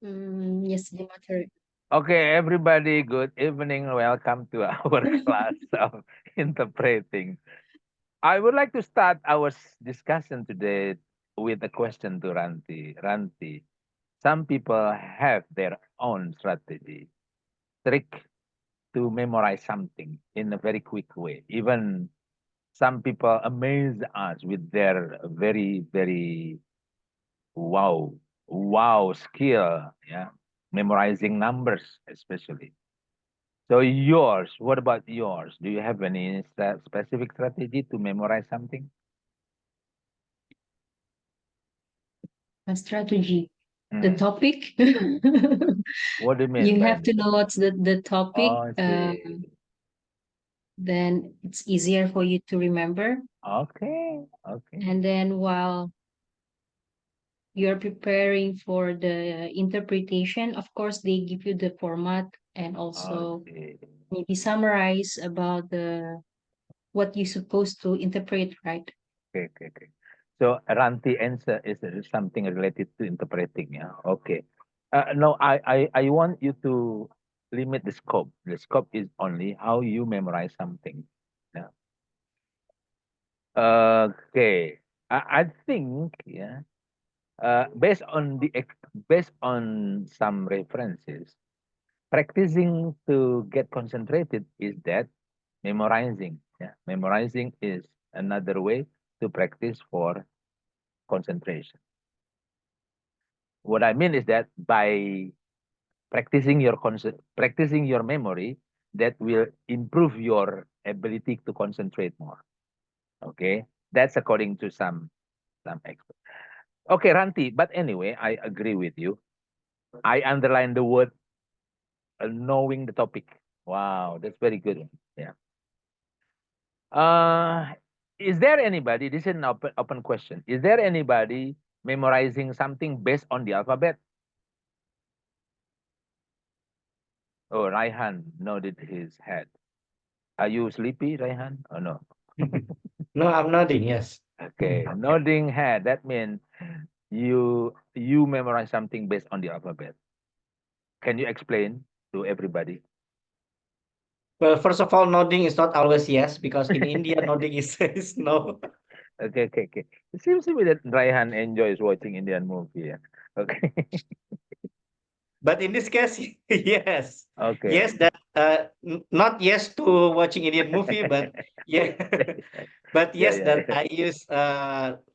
Yes, the material. Okay, everybody, good evening. Welcome to our class of interpreting. I would like to start our discussion today with a question to Ranti. Ranti, some people have their own strategy, trick to memorize something in a very quick way. Even some people amaze us with their very, very wow, wow skill. Yeah, memorizing numbers, especially. So yours, what about yours? Do you have any specific strategy to memorize something? A strategy. The Mm. topic. What do you mean You by have to that? know what's the topic. Oh, I see. Then it's easier for you to remember. Okay, okay, And then while you're preparing for the interpretation, of course, they give you the format and I also see. maybe summarize about the what you're supposed to interpret, right? Okay, okay, okay. So Ranti answer is something related to interpreting. Yeah. Okay. No, I want you to limit the scope. The scope is only how you memorize something. Yeah. Okay. I think, yeah. Based on based on some references, practicing to get concentrated is that memorizing. Yeah, memorizing is another way to practice for concentration. What I mean is that by practicing your memory, that will improve your ability to concentrate more. Okay, that's according to some experts. Okay, Ranti. But anyway, I agree with you. I underline the word knowing the topic. Wow, that's very good. Yeah. Uh, is there anybody? This is an open question. Is there anybody memorizing something based on the alphabet? Oh, Raihan nodded his head. Are you sleepy, Raihan? Oh no. No, I'm nodding. Yes. Okay, nodding head. That means you memorize something based on the alphabet. Can you explain to everybody? Well, first of all, nodding is not always yes because in India, nodding is no. Okay, okay, okay. It seems to me that Raihan enjoys watching Indian movie. Yeah. Okay. But in this case, yes, Okay. yes. That not yes to watching Indian movie, but yeah, but Yeah, yes, yeah, that yeah. I use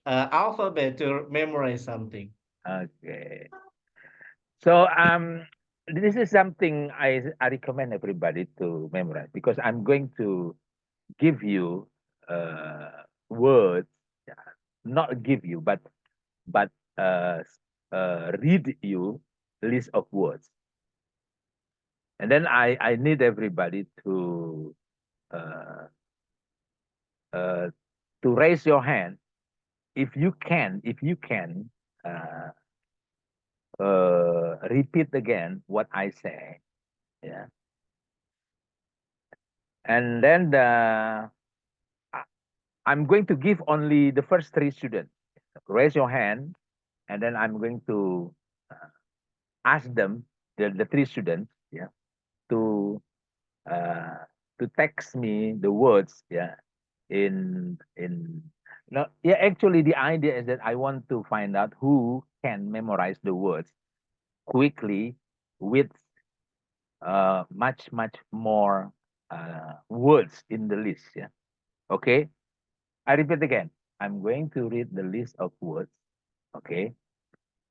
alphabet to memorize something. Okay. So this is something I recommend everybody to memorize because I'm going to give you words, yeah, not give you, but read you list of words, and then I need everybody uh, uh, to raise your hand if you can uh, repeat again what I say, yeah, and then I- I'm going to give only the first three students. Raise your hand, and then I'm going to uh, ask them, the three students, yeah, to uh, to text me the words, yeah, in no, yeah. Actually, the idea is that I want to find out who can memorize the words quickly with much more words in the list. Yeah. Okay. I repeat again. I'm going to read the list of words. Okay.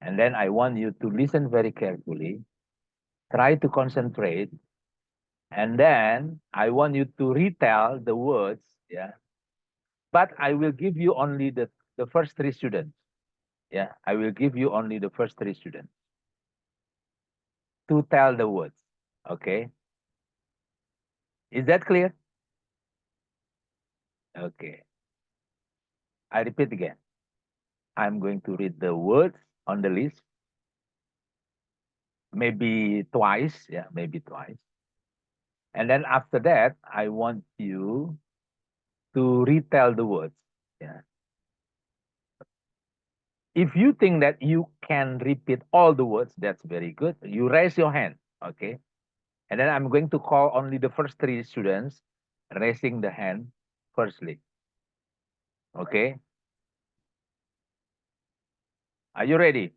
And then I want you to listen very carefully. Try to concentrate. And then I want you to retell the words. Yeah. But I will give you only the first three students. Yeah. I will give you only the first three students to tell the words. Okay. Is that clear? Okay. I repeat again. I'm going to read the words on the list, maybe twice. Yeah, maybe twice. And then after that, I want you to retell the words. Yeah. If you think that you can repeat all the words, that's very good. You raise your hand, okay? And then I'm going to call only the first three students raising the hand firstly. Okay? Are you ready?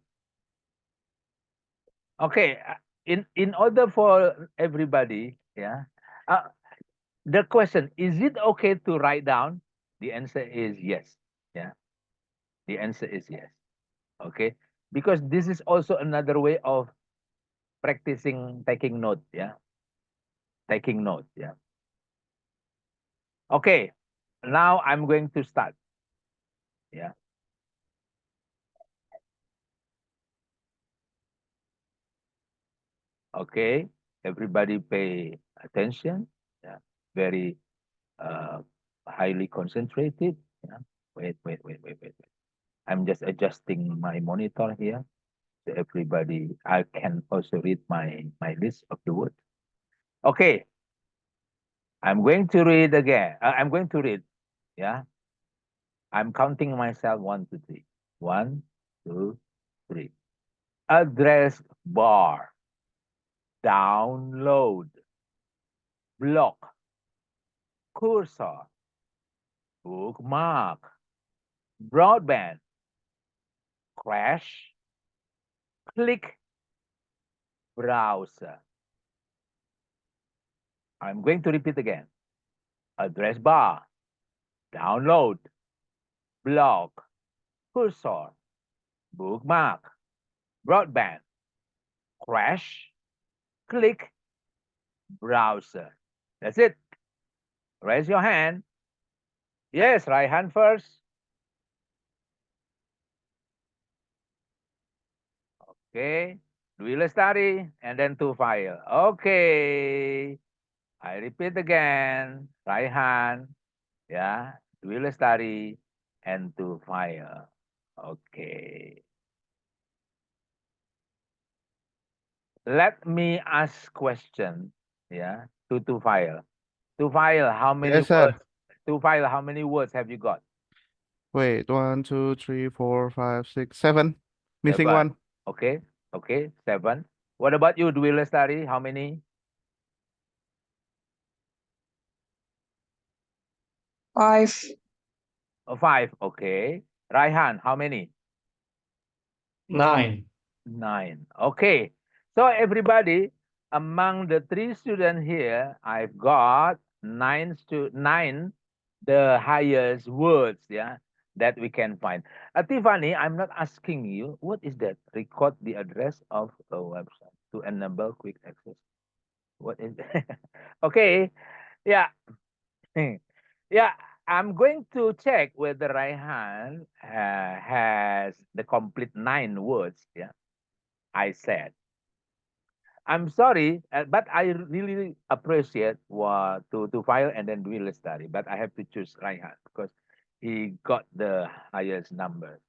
Okay. In order for everybody, yeah. The question, is it okay to write down? The answer is yes. Yeah. The answer is yes. Okay. Because this is also another way of practicing taking note. Yeah. Taking note. Yeah. Okay. Now I'm going to start. Yeah. Okay. Everybody pay attention. Yeah. Very uh, highly concentrated. Yeah. Wait. I'm just adjusting my monitor here. So everybody, I can also read my list of the words. Okay. I'm going to read again. I'm going to read. Yeah. I'm counting myself 1, 2, 3. 1, 2, 3. Address bar. Download. Block. Cursor. Bookmark. Broadband. Crash. Click. Browser. I'm going to repeat again. Address bar. Download. Block. Cursor. Bookmark. Broadband. Crash. Click. Browser. That's it. Raise your hand. Yes, right hand first. Okay. Dwi Lestari and then to file. Okay. I repeat again. Right hand. Yeah. Dwi Lestari and to file. Okay. Let me ask question. Yeah. To file. To file, how many Yes, sir. words? To file, how many words have you got? Wait, 1, 2, 3, 4, 5, 6, 7. Missing 7. one. Okay. Okay. 7. What about you, Dwi Lestari? How many? 5. 5. Okay. Raihan, how many? 9. 9. Okay. So everybody, among the 3 students here, I've got 9, the highest words, yeah, that we can find. Tiffany, I'm not asking you, what is that? Record the address of a website to enable quick access. What is that? Okay. Yeah. Yeah, I'm going to check whether Raihan has the complete 9 words. Yeah, I said. I'm sorry, but I really appreciate what to file and then Dwi Lestari, but I have to choose Raihan because he got the highest number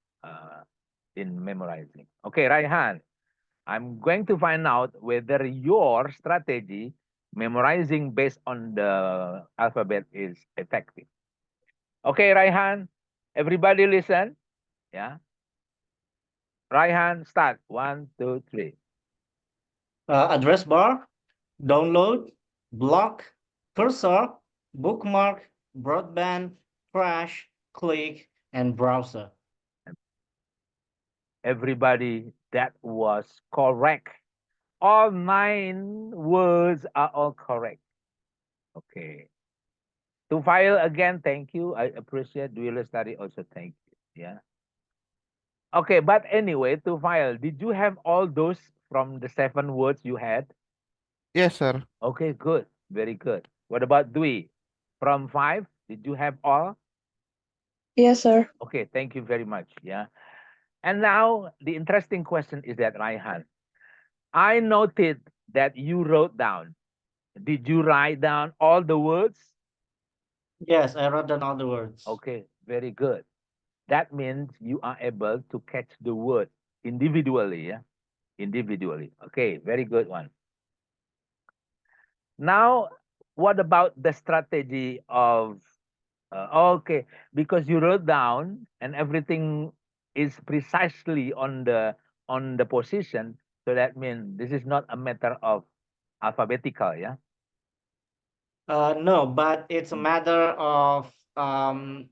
in memorizing. Okay, Raihan, I'm going to find out whether your strategy memorizing based on the alphabet is effective. Okay, Raihan, everybody listen. Yeah. Raihan, start. 1, 2, 3. Address bar, download, block, cursor, bookmark, broadband, crash, click, and browser. Everybody, that was correct. All 9 words are all correct. Okay. To file again, thank you. I appreciate Dwi Lestari also. Thank you. Yeah. Okay, but anyway, to file, did you have all those from the 7 words you had? Yes, sir. Okay, good. Very good. What about Dwi? From 5, did you have all? Yes, sir. Okay, thank you very much. Yeah. And now the interesting question is that Raihan, I noted that you wrote down. Did you write down all the words? Yes, I wrote down all the words. Okay, very good. That means you are able to catch the word individually, yeah? Individually. Okay, very good one. Now, what about the strategy of okay, because you wrote down and everything is precisely on the position. So that means this is not a matter of alphabetical, yeah. No, but it's a Mm. matter of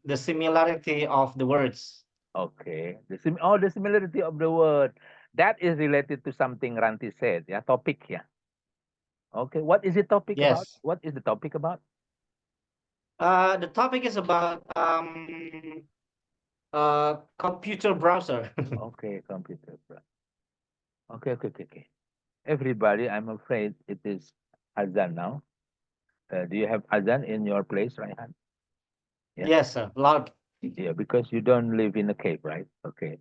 the similarity of the words. Okay. The similarity of the word that is related to something Ranti said, yeah. Topic, yeah. Okay. What is the topic about? Yes. What is the topic about? The topic is about computer browser. Okay, computer. Okay, okay, okay, okay. Everybody, I'm afraid it is Azan now. Do you have Azan in your place, Raihan? Yeah. Yes, sir. Loud. Yeah, because you don't live in a cave, right? Okay.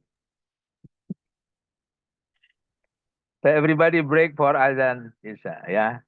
So everybody break for Azan, Isha. Yeah.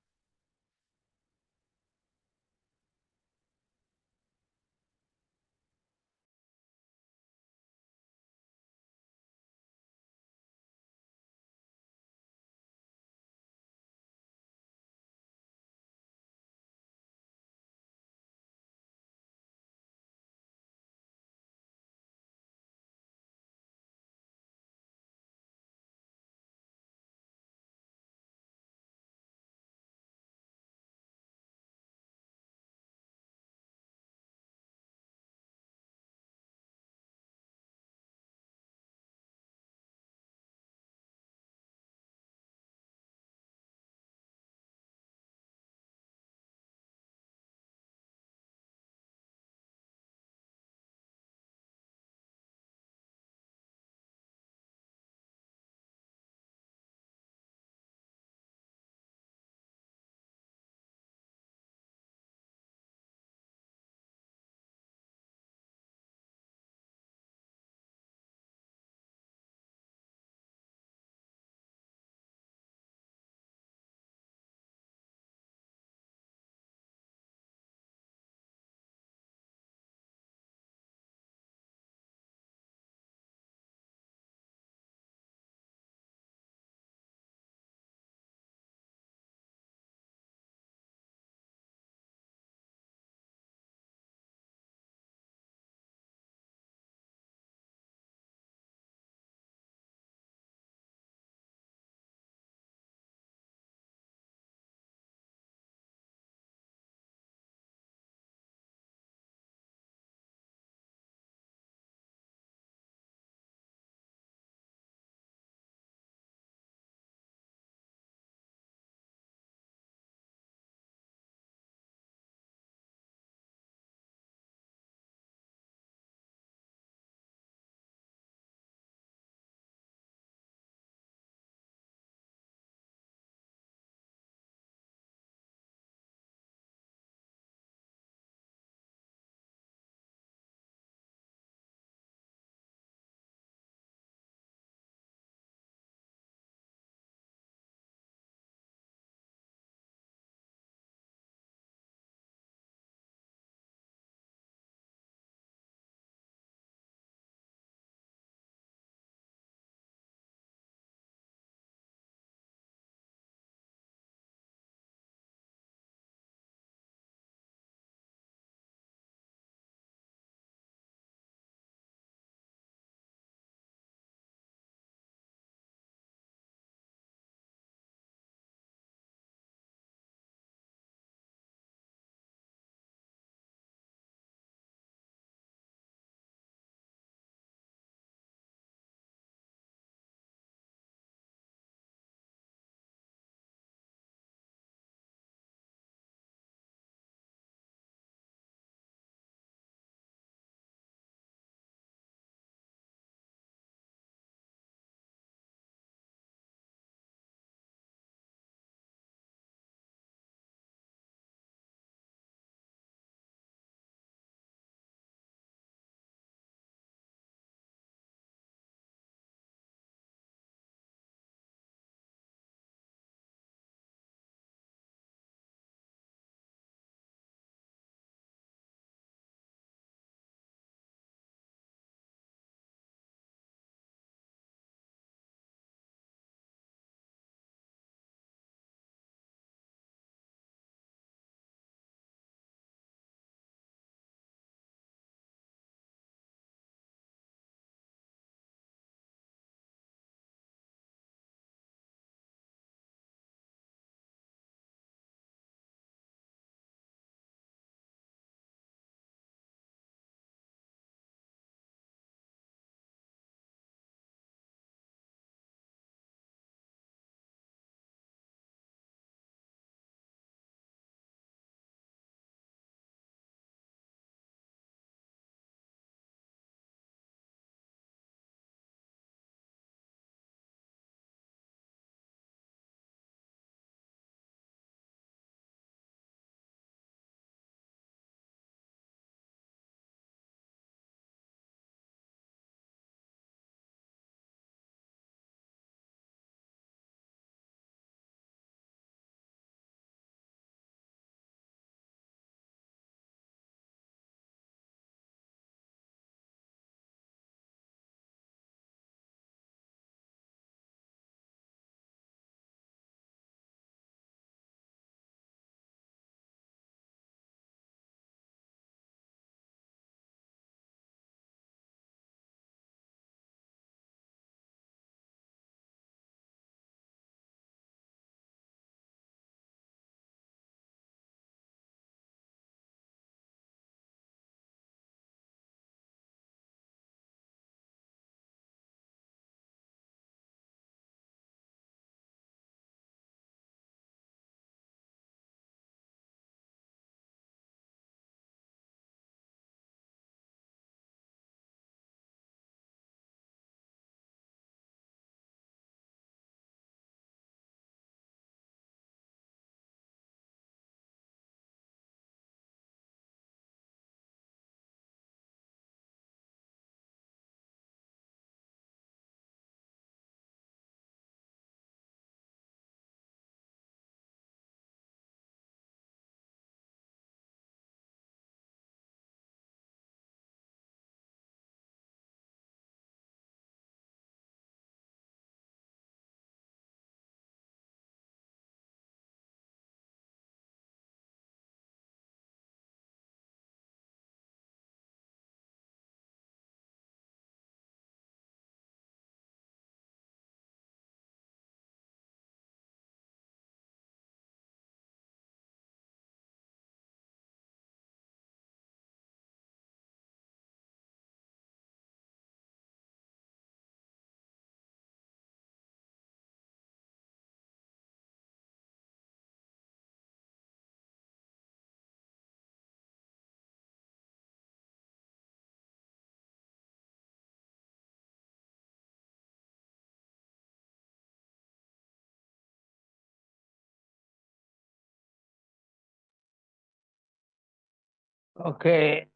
Okay.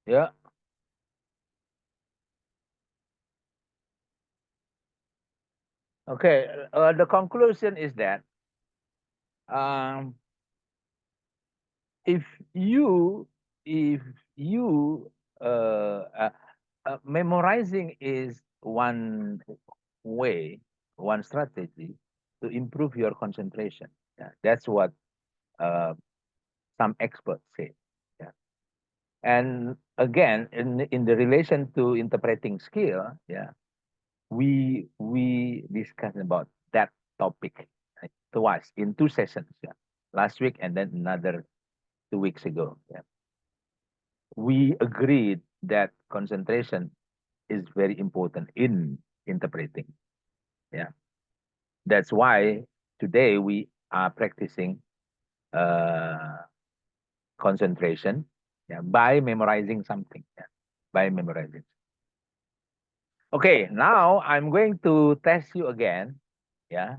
Yeah. Okay. The conclusion is that um, if you if you memorizing is one way, one strategy to improve your concentration. Yeah, that's what uh, some experts say. Yeah. And again, in the relation to interpreting skill, yeah, we discussed about that topic twice in 2 sessions, yeah, last week and then another 2 weeks ago. Yeah. We agreed that concentration is very important in interpreting. Yeah. That's why today we are practicing concentration, yeah, by memorizing something. Yeah, by memorizing. Okay, now I'm going to test you again. Yeah.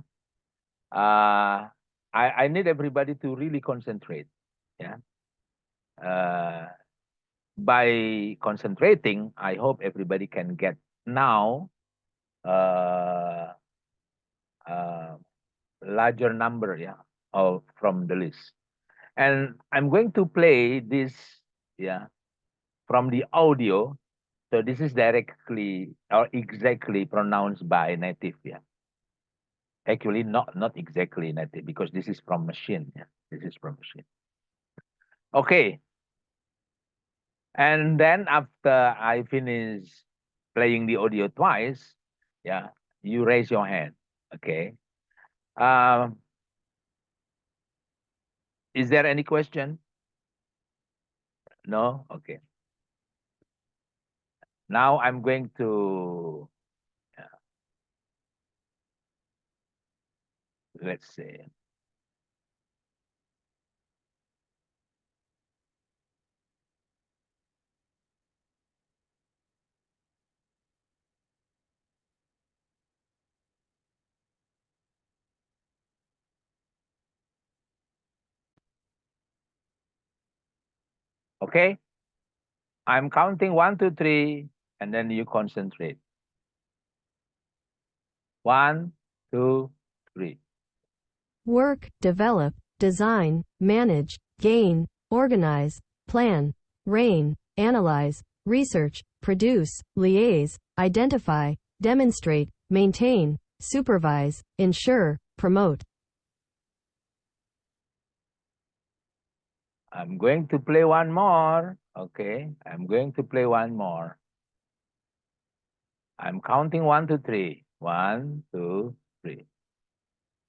I need everybody to really concentrate. Yeah. By concentrating, I hope everybody can get now uh, uh, larger number, yeah, of from the list. And I'm going to play this, yeah, from the audio. So this is directly or exactly pronounced by native, yeah. Actually, not exactly native because this is from machine. Yeah, this is from machine. Okay. And then after I finish playing the audio twice, yeah, you raise your hand. Okay. Um, is there any question? No? Okay. Now I'm going to, let's see. Okay. I'm counting 1, 2, 3, and then you concentrate. 1, 2, 3. Work, develop, design, manage, gain, organize, plan, reign, analyze, research, produce, liaise, identify, demonstrate, maintain, supervise, ensure, promote. I'm going to play one more. Okay. I'm going to play one more. I'm counting 1, 2, 3. 1, 2, 3.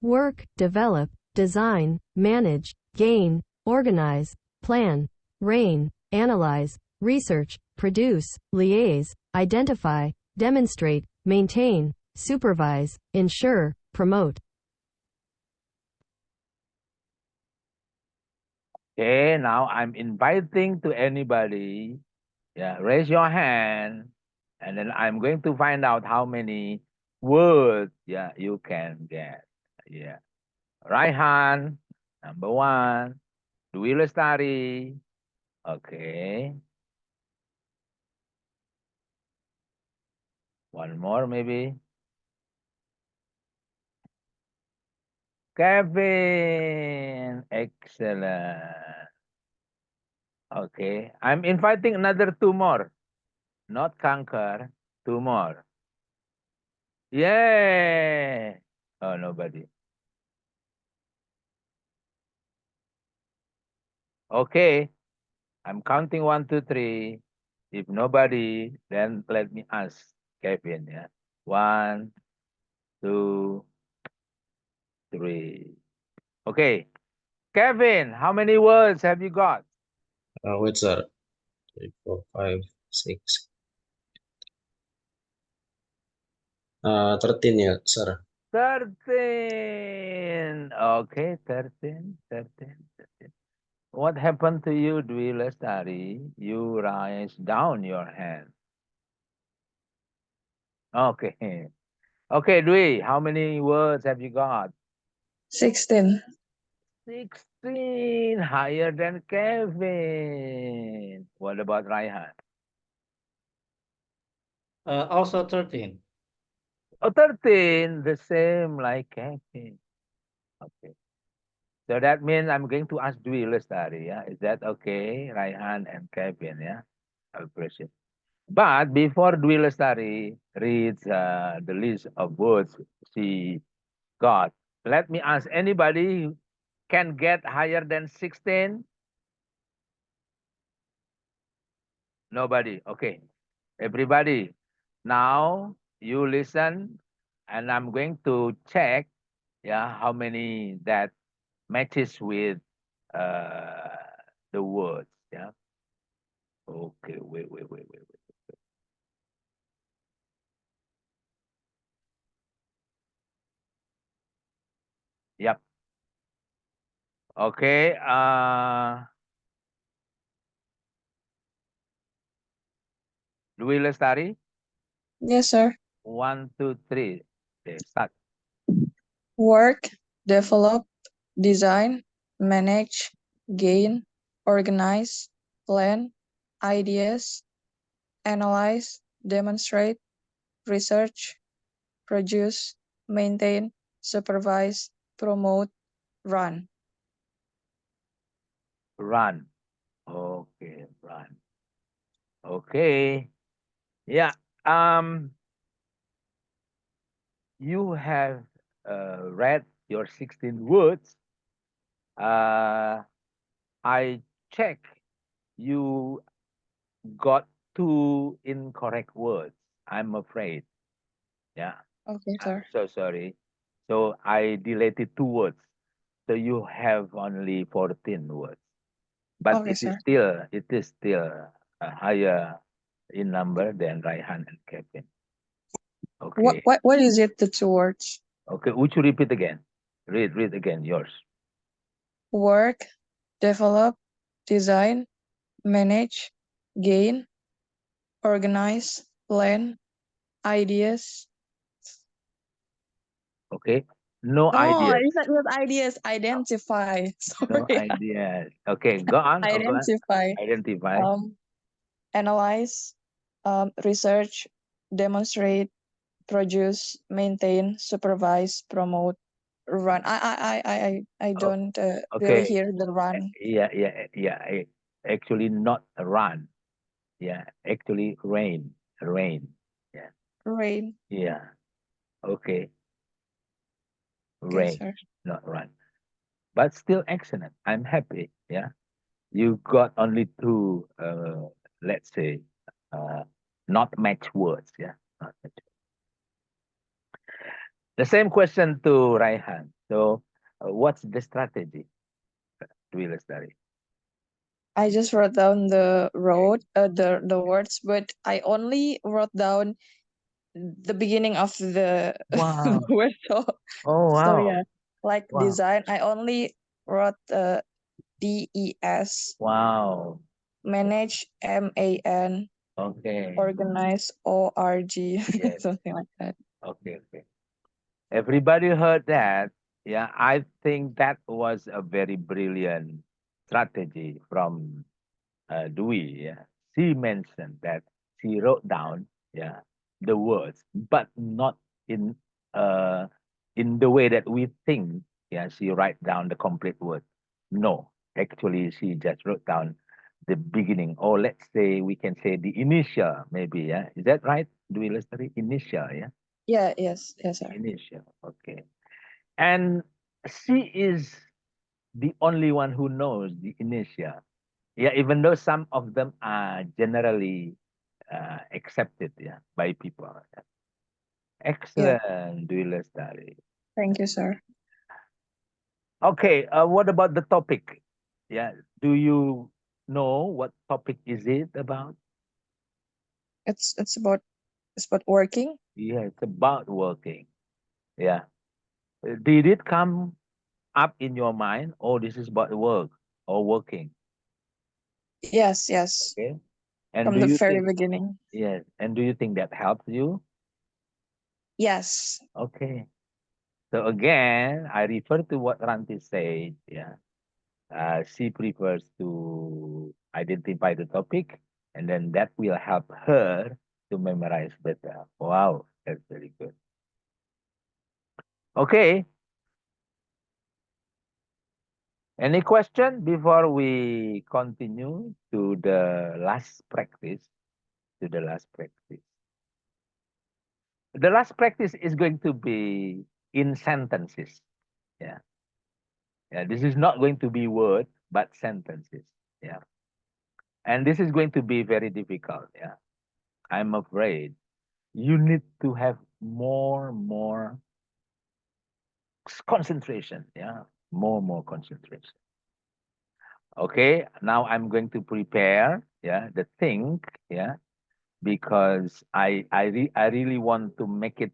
Work, develop, design, manage, gain, organize, plan, reign, analyze, research, produce, liaise, identify, demonstrate, maintain, supervise, ensure, promote. Okay, now I'm inviting to anybody. Yeah, raise your hand. And then I'm going to find out how many words, yeah, you can get. Yeah. Raihan, number 1. Dwi Lestari. Okay. One more maybe. Kevin. Excellent. Okay. I'm inviting another 2 more. Not conquer. 2 more. Yay. Oh, nobody. Okay. I'm counting 1, 2, 3. If nobody, then let me ask Kevin. Yeah. 1, 2, 3. Okay. Kevin, how many words have you got? Wait, sir. 3, 4, 5, 6. 13 ya, sir. 13. Okay, 13. What happened to you, Dwi Lestari? You raise down your hand. Okay. Okay, Dwi, how many words have you got? 16. 16. 13, higher than Kevin. What about Raihan? Also 13. Oh, 13, the same like Kevin. Okay. So that means I'm going to ask Dwi Lestari, yeah? Is that okay? Raihan and Kevin, yeah? I'll appreciate. But before Dwi Lestari reads the list of words she got, let me ask anybody who can get higher than 16? Nobody. Okay. Everybody, now you listen and I'm going to check, yeah, how many that matches with uh, the words, yeah. Okay, wait. Yep. Okay, Dwi Lestari, Yes, sir. 1, 2, 3. Okay, start. Work, develop, design, manage, gain, organize, plan, ideas, analyze, demonstrate, research, produce, maintain, supervise, promote, run. Run. Okay, run. Okay. Yeah. You have read your 16 words. I check you got 2 incorrect words. I'm afraid. Yeah. Okay, I'm sir. so sorry. So I deleted 2 words. So you have only 14 words. But Okay, sir. it is still higher in number than Raihan and Kevin. Okay. What is it, the two words? Okay. Would you repeat again? Read again yours. Work, develop, design, manage, gain, organize, plan, ideas. Okay. No No, ideas. it's not ideas. Identify. No Sorry. ideas. Okay. Go on. Go on. Identify. Identify. Analyze, research, demonstrate, produce, maintain, supervise, promote, run. I Oh, don't really okay. hear the run. Yeah. Actually, not run. Yeah. Actually, rain. Rain. Yeah. Rain. Yeah. Okay. Okay, Rain, sir. not run. But still excellent. I'm happy. Yeah. You got only 2, let's say, uh, not match words. Yeah. Not match. The same question to Raihan. So, what's the strategy, Dwi Lestari? I just wrote down the words, but I only wrote down the beginning of the Wow. word. So, Oh, so wow. yeah, like Wow. design, I only wrote DES, Wow. manage MAN, Okay. organize ORG, Yes. something like that. Okay. Everybody heard that. Yeah. I think that was a very brilliant strategy from Dwi. Yeah. She mentioned that she wrote down, yeah, the words, but not in uh in the way that we think. Yeah, she write down the complete word. No, actually, she just wrote down the beginning, or let's say we can say the initial, maybe. Yeah, is that right? Dwi Lestari? Initial, yeah, Yeah, yes, sir. initial. Okay, and she is the only one who knows the initial. Yeah, even though some of them are generally accepted, yeah, by people. Yeah. Excellent, Dwi Lestari. Thank you, sir. Okay, what about the topic? Yeah, do you know what topic is it about? It's about working. Yeah, it's about working. Yeah. Did it come up in your mind? Oh, this is about work or working. Yes. Okay. And From do the you very think, beginning. yes, and do you think that helps you? Yes. Okay. So again, I refer to what Ranti said. Yeah. She prefers to identify the topic, and then that will help her to memorize better. Wow, that's very good. Okay. Any question before we continue to the last practice? To the last practice. The last practice is going to be in sentences. Yeah. Yeah. This is not going to be word, but sentences. Yeah. And this is going to be very difficult. Yeah. I'm afraid you need to have more concentration. Yeah. More concentration. Okay. Now I'm going to prepare. Yeah. The think. Yeah. Because I really want to make it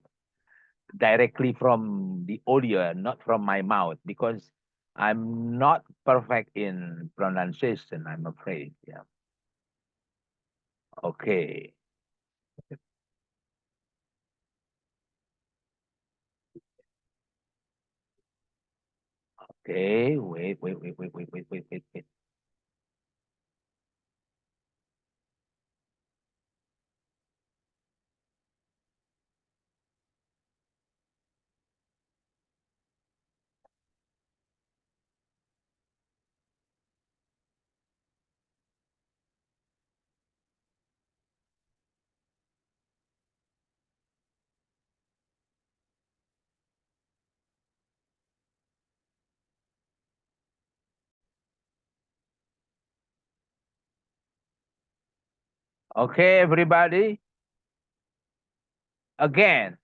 directly from the audio, not from my mouth, because I'm not perfect in pronunciation, I'm afraid. Yeah. Okay. Okay. Wait. Okay, everybody. Again.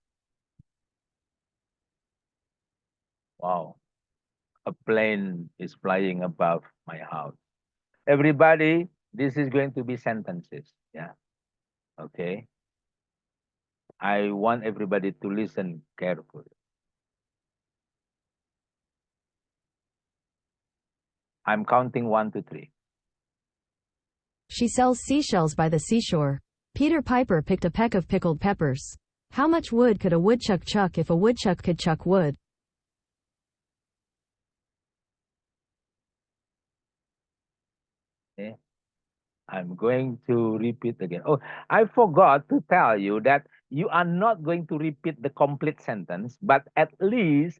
Wow. A plane is flying above my house. Everybody, this is going to be sentences. Yeah. Okay. I want everybody to listen carefully. I'm counting 1 to 3. She sells seashells by the seashore. Peter Piper picked a peck of pickled peppers. How much wood could a woodchuck chuck if a woodchuck could chuck wood? Okay. I'm going to repeat again. Oh, I forgot to tell you that you are not going to repeat the complete sentence, but at least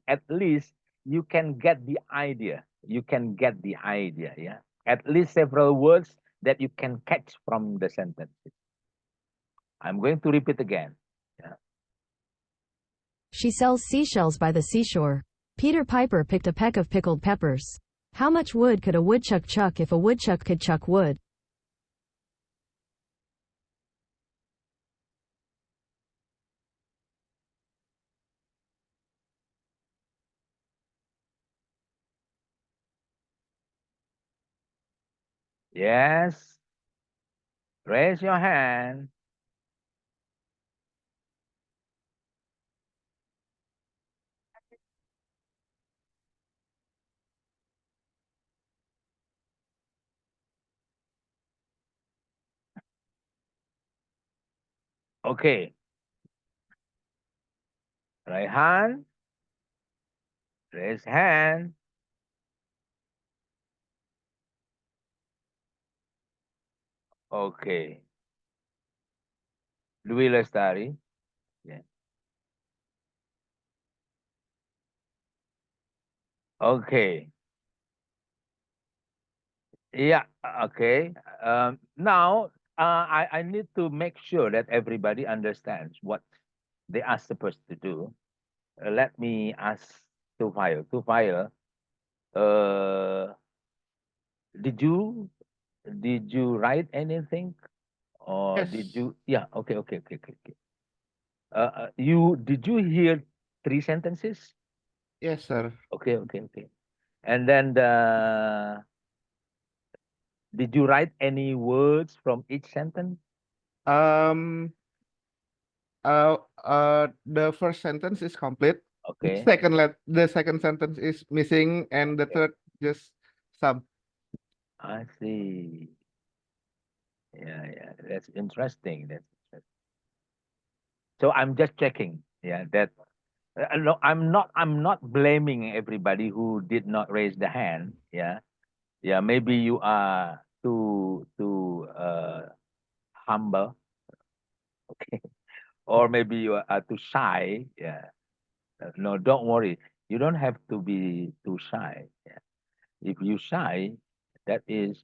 you can get the idea. You can get the idea, yeah. At least several words that you can catch from the sentence. I'm going to repeat again. Yeah. She sells seashells by the seashore. Peter Piper picked a peck of pickled peppers. How much wood could a woodchuck chuck if a woodchuck could chuck wood? Yes. Raise your hand. Okay. Right hand. Raise hand. Okay. Dwi Lestari. Yeah. Okay. Yeah. Okay. Now, I need to make sure that everybody understands what they are supposed to do. Let me ask Tufail. Tufail, uh, did you write anything or did Yes. you? Yeah. Okay. Did you hear 3 sentences? Yes, sir. Okay. And then did you write any words from each sentence? Um, the first sentence is complete. Okay. The second sentence is missing, and the third just some. I see. Yeah. That's interesting. So I'm just checking. Yeah, that no, I'm not blaming everybody who did not raise the hand. Yeah, Yeah, maybe you are too humble, okay, or maybe you are too shy. Yeah, no, don't worry. You don't have to be too shy. Yeah. If you shy, that is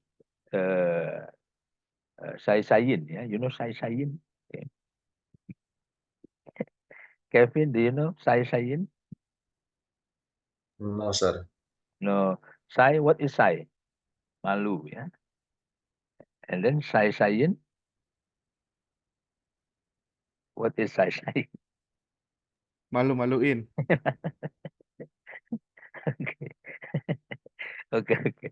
shy-shyin. Yeah, you know shy-shyin. Okay. Kevin, do you know shy-shyin? No, sir. No, shy. What is shy? Malu. Yeah, and then shy-shyin. What is shy-shyin? Malu-maluin. Okay. Okay, okay.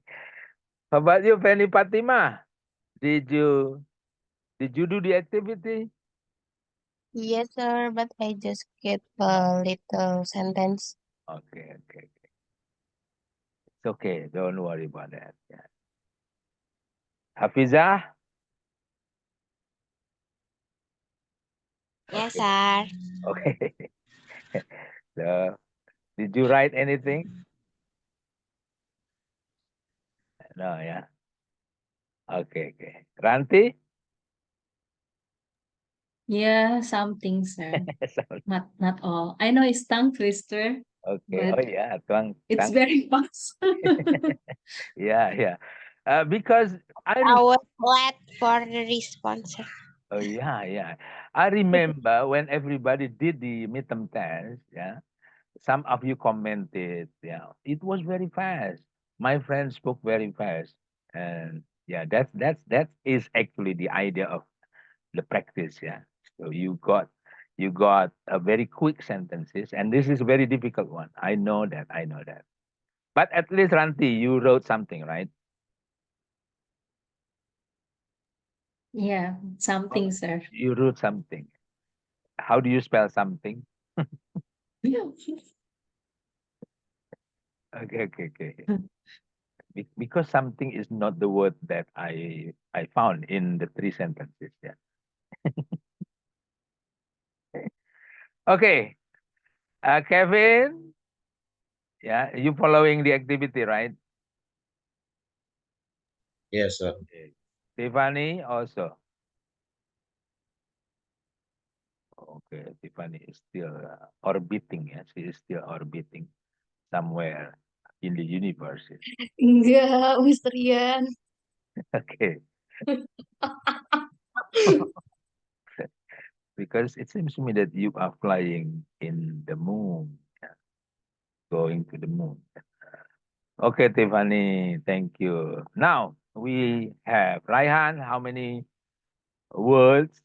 How about you, Fanny Fatima? Did you do the activity? Yes, sir, but I just get a little sentence. Okay, okay, okay. It's okay. Don't worry about that. Yeah. Hafizah? Yes, Okay. sir. Okay. So, did you write anything? No, yeah. Okay, okay. Ranti? Yeah, something, sir. So- Not all. I know it's tongue twister, okay. Oh but yeah, tuang, it's tang. very fast. Yeah, yeah. Because I I was glad for the response, sir. oh yeah, yeah. I remember when everybody did the midterm test, yeah. Some of you commented, yeah, it was very fast. My friend spoke very fast. And yeah, that is actually the idea of the practice, yeah. So you got a very quick sentences, and this is a very difficult one. I know that, I know that. But at least Ranti, you wrote something, right? Yeah, something, sir. You wrote something. How do you spell something? Okay, okay, okay. Because something is not the word that I found in the three sentences. Yeah. Okay. Kevin. Yeah, you following the activity, right? Yes, sir. Okay. Tiffany also. Okay, Tiffany is still orbiting. Yeah, she is still orbiting somewhere in the universe. Enggak, Mr. Ian. Okay. Because it seems to me that you are flying in the moon, yeah, going to the moon. Okay, Tiffany, thank you. Now we have Raihan. How many words?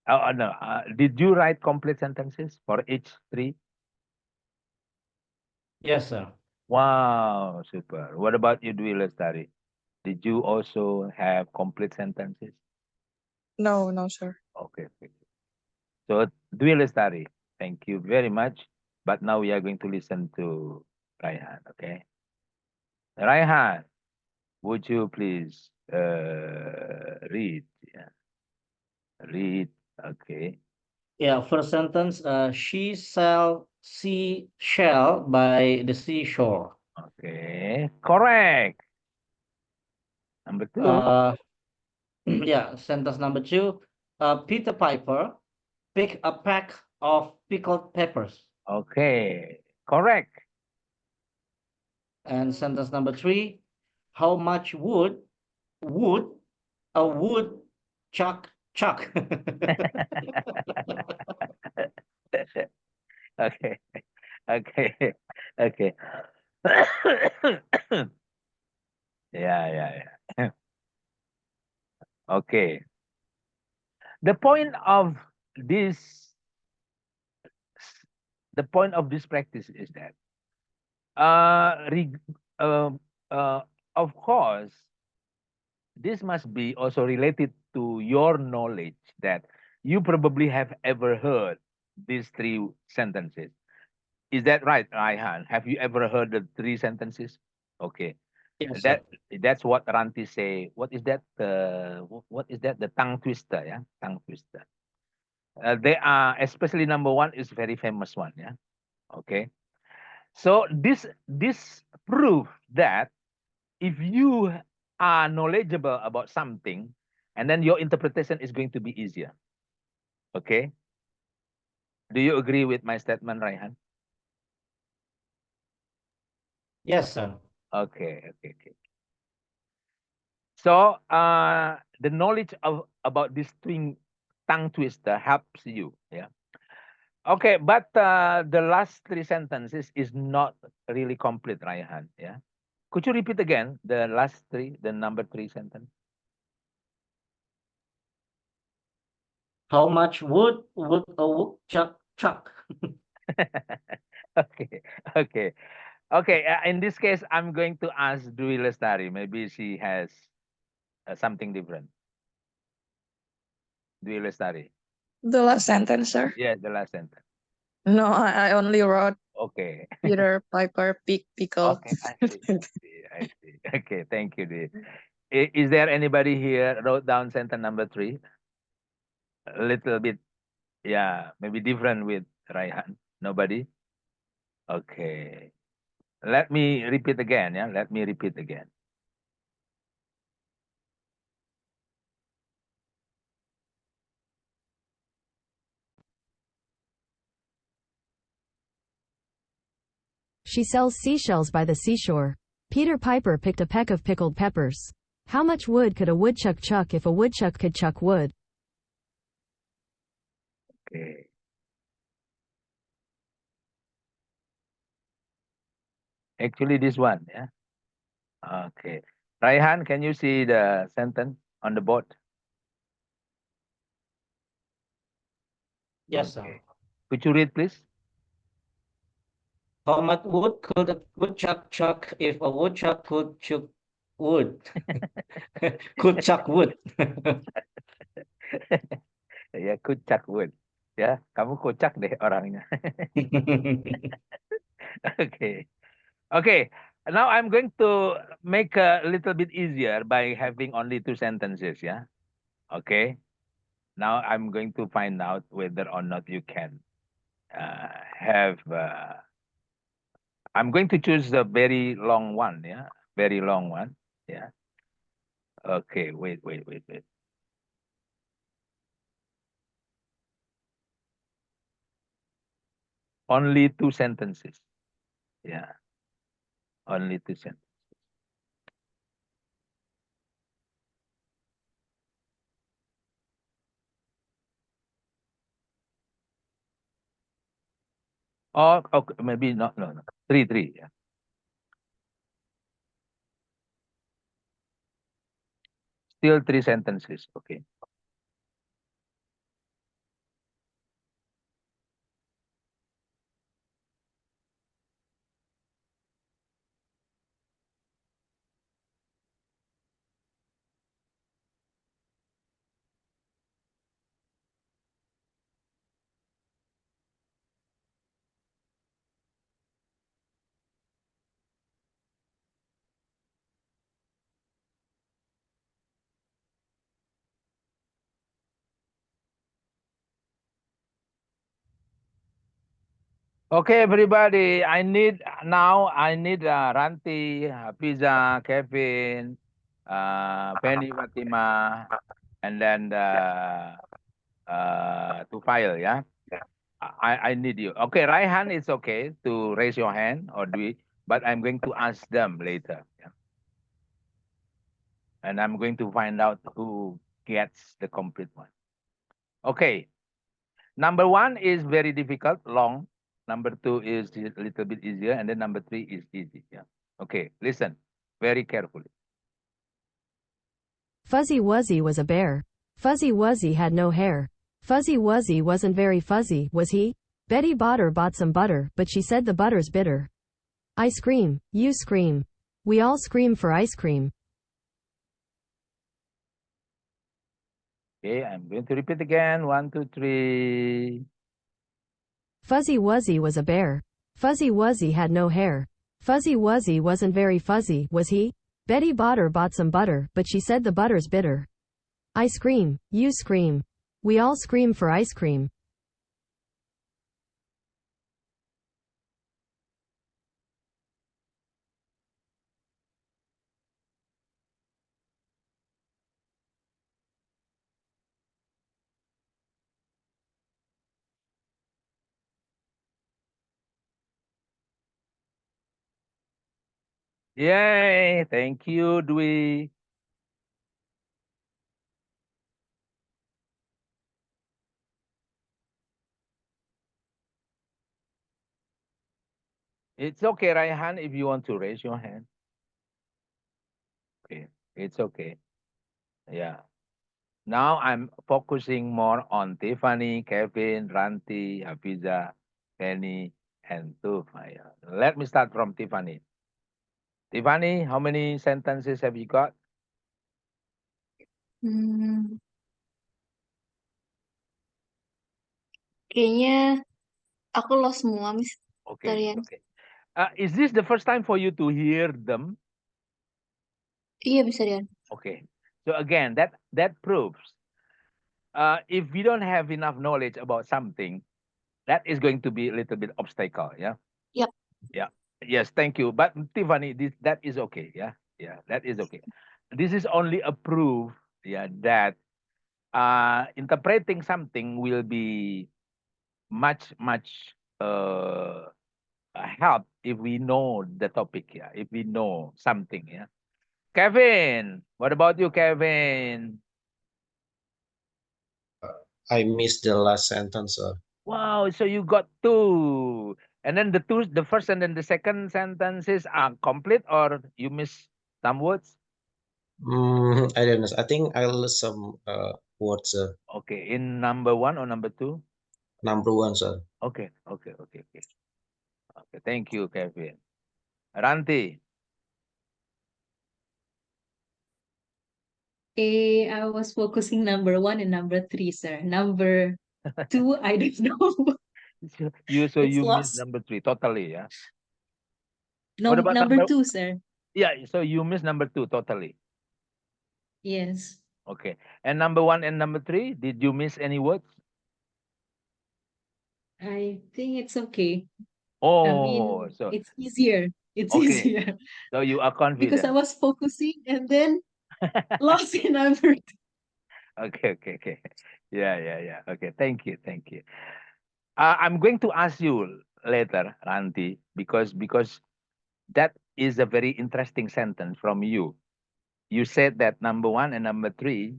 Oh, no. Did you write complete sentences for each three? Yes, sir. Wow, super. What about you, Dwi Lestari? Did you also have complete sentences? No, no, sir. Okay, okay. So, Dwi Lestari, thank you very much. But now we are going to listen to Raihan, okay? Raihan, would you please read? Yeah, read, okay. Yeah, first sentence, she shall see shell by the seashore. Okay, correct. Number two. Yeah, sentence number two, Peter Piper pick a pack of pickled peppers. Okay, correct. And sentence number three, how much would a woodchuck chuck? Okay, okay, okay. Yeah, yeah, yeah. Okay. The point of this, the point of this practice is that, uh, reg- um, uh, of course, this must be also related to your knowledge that you probably have ever heard these three sentences. Is that right, Raihan? Have you ever heard the three sentences? Okay. Yes, sir. That's what Ranti say. What is that? What is that? The tongue twister, yeah, tongue twister. They are, especially number one is very famous one, yeah. Okay. So this proof that if you are knowledgeable about something, and then your interpretation is going to be easier. Okay. Do you agree with my statement, Raihan? Yes, sir. Okay. So the knowledge of about this tongue twister helps you. Yeah. Okay, but the last three sentences is not really complete, Raihan. Yeah. Could you repeat again the last three, the number three sentence? How much wood would a woodchuck chuck? Okay, okay, okay. In this case, I'm going to ask Dwi Lestari. Maybe she has something different. Dwi Lestari. The last sentence, sir. Yes, the last sentence. No, I only wrote Okay. Peter Piper pickle. Okay, I see. Okay, thank you, Dwi. Is there anybody here wrote down sentence number three? A little bit, yeah, maybe different with Raihan. Nobody? Okay. Let me repeat again, yeah. Let me repeat again. She sells seashells by the seashore. Peter Piper picked a peck of pickled peppers. How much wood could a woodchuck chuck if a woodchuck could chuck wood? Okay. Actually, this one, yeah. Okay. Raihan, can you see the sentence on the board? Yes, sir. Okay. Could you read, please? How much wood could a woodchuck chuck if a woodchuck could chuck wood? Could chuck wood. Ya, kucak wood. Ya, kamu kocak deh orangnya. Okay. Okay. Now I'm going to make a little bit easier by having only two sentences, yeah? Okay. Now I'm going to find out whether or not you can have I'm going to choose a very long one, yeah? Very long one. Yeah. Okay, wait. Only two sentences. Yeah. Only two sentences. Oh, okay, maybe not. No. Three. Yeah. Still three sentences. Okay. Okay, everybody. I need Ranti, Pizza, Kevin, Penny, Fatima, and then to file. Yeah, I need you. Okay, Raihan, it's okay to raise your hand or do it, but I'm going to ask them later. Yeah? And I'm going to find out who gets the complete one. Okay. Number one is very difficult, long. Number two is a little bit easier. And then number three is easy. Yeah. Okay. Listen very carefully. Fuzzy Wuzzy was a bear. Fuzzy Wuzzy had no hair. Fuzzy Wuzzy wasn't very fuzzy, was he? Betty Botter bought some butter, but she said the butter's bitter. I scream, you scream. We all scream for ice cream. Okay. I'm going to repeat again. 1, 2, 3. Fuzzy Wuzzy was a bear. Fuzzy Wuzzy had no hair. Fuzzy Wuzzy wasn't very fuzzy, was he? Betty Botter bought some butter, but she said the butter's bitter. I scream, you scream. We all scream for ice cream. Yay! Thank you, Dwi. It's okay, Raihan, if you want to raise your hand. Okay, it's okay. Yeah. Now I'm focusing more on Tiffany, Kevin, Ranti, Hafiza, Penny, and Tufaya. Let me start from Tiffany. Tiffany, how many sentences have you got? Hmm, kayaknya aku lost semua, Miss Okay, Tarian. okay. Is this the first time for you to hear them? Iya, bisa Rian. Okay. So again, that proves if we don't have enough knowledge about something, that is going to be a little bit obstacle. Yeah. Yep. Yeah. Yes. Thank you. But Tiffany, that is okay. Yeah. Yeah. That is okay. This is only a proof. Yeah. That interpreting something will be much help if we know the topic. Yeah. If we know something. Yeah. Kevin, what about you, Kevin? I missed the last sentence, sir. Wow, so you got two. And then the first and then the second sentences are complete or you miss some words? I don't know. I think I lost some words, sir. Okay, in number 1 or number 2? Number 1, sir. Okay. Okay, thank you, Kevin. Ranti, I was focusing number 1 and number 3, sir. Number 2, I don't know. you It's miss lost. number 3 totally, yeah? No, What about number number 2, sir. Yeah, so you miss number 2 totally. Yes. Okay. And number 1 and number 3, did you miss any words? I think it's okay. I Oh, mean, so it's easier. It's okay. easier So you are because I confident. was focusing and then lost in number 2. Okay. Yeah. Okay, thank you. I'm going to ask you later, Ranti, because that is a very interesting sentence from you. You said that number 1 and number 3,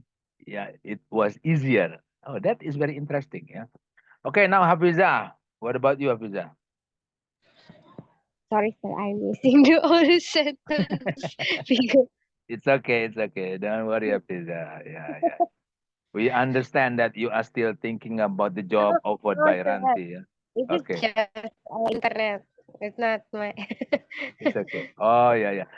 yeah, it was easier. Oh, that is very interesting. Yeah. Okay, now Hafiza. What about you, Hafiza? Sorry, sir, I'm missing the whole sentence because It's okay. Don't worry, Hafiza. Yeah. We understand that you are still thinking about the job offered no, by sir, Ranti. Yeah. it is Okay. just internet. It's not my. It's okay. Oh, yeah.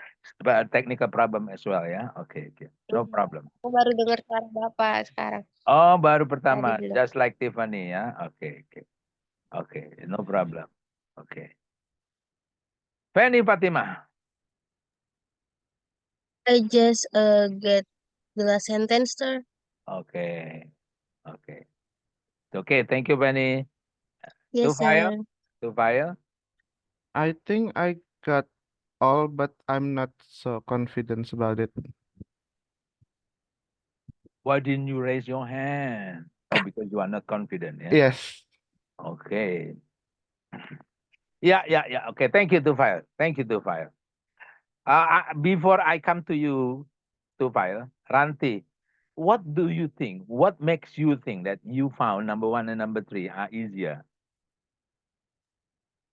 But a technical problem as well, yeah? Okay. No Iya, problem. aku baru dengar suara Bapak sekarang. Oh, baru Tadi pertama. belum. Just like Tiffany, ya? Okay. No problem. Okay. Penny Fatima. I just get the last sentence, sir. Okay. It's okay. Thank you, Penny. Yes, Tufaya? sir. Tufaya? I think I got all, but I'm not so confident about it. Why didn't you raise your hand? Oh, because you are not confident, yeah? Yes. Okay. Yeah. Okay. Thank you, Tufaya. Before I come to you, Tufaya, Ranti, what do you think? What makes you think that you found number 1 and number 3 are easier?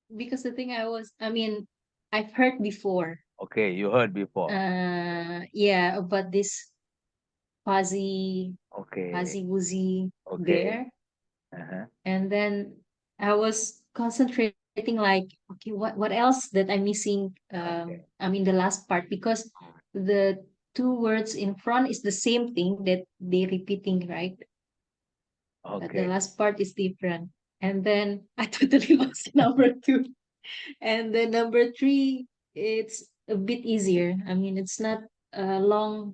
Because I've heard before. Okay, you heard before. Yeah, about this fuzzy Okay. woozy Okay. bear. Uh-huh. And then I was concentrating like, okay, what else that I'm missing? Okay. The last part, because the two words in front is the same thing that they repeating, right? But the Okay. last part is different. And then I totally lost number 2. And then number 3, it's a bit easier. It's not a long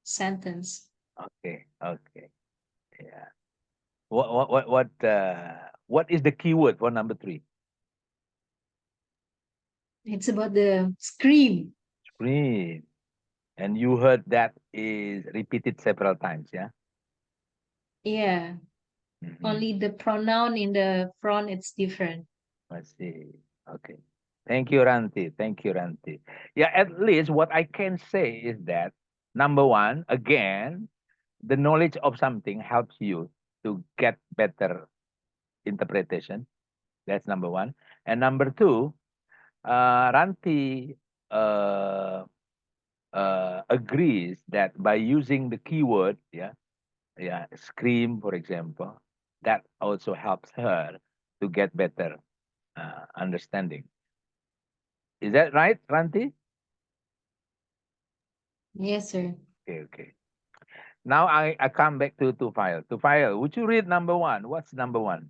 sentence. Okay. Yeah. What is the keyword for number 3? It's about the scream. Scream. And you heard that is repeated several times, yeah? Yeah. Mhm. Only the pronoun in the front, it's different. Let's see. Okay. Thank you, Ranti. Thank you, Ranti. Yeah, at least what I can say is that number one, again, the knowledge of something helps you to get better interpretation. That's number one. And number two, Ranti uh, agrees that by using the keyword, yeah, scream, for example, that also helps her to get better understanding. Is that right, Ranti? Yes, sir. Okay, okay. Now I come back to Tufail. Tufail, would you read number one? What's number one?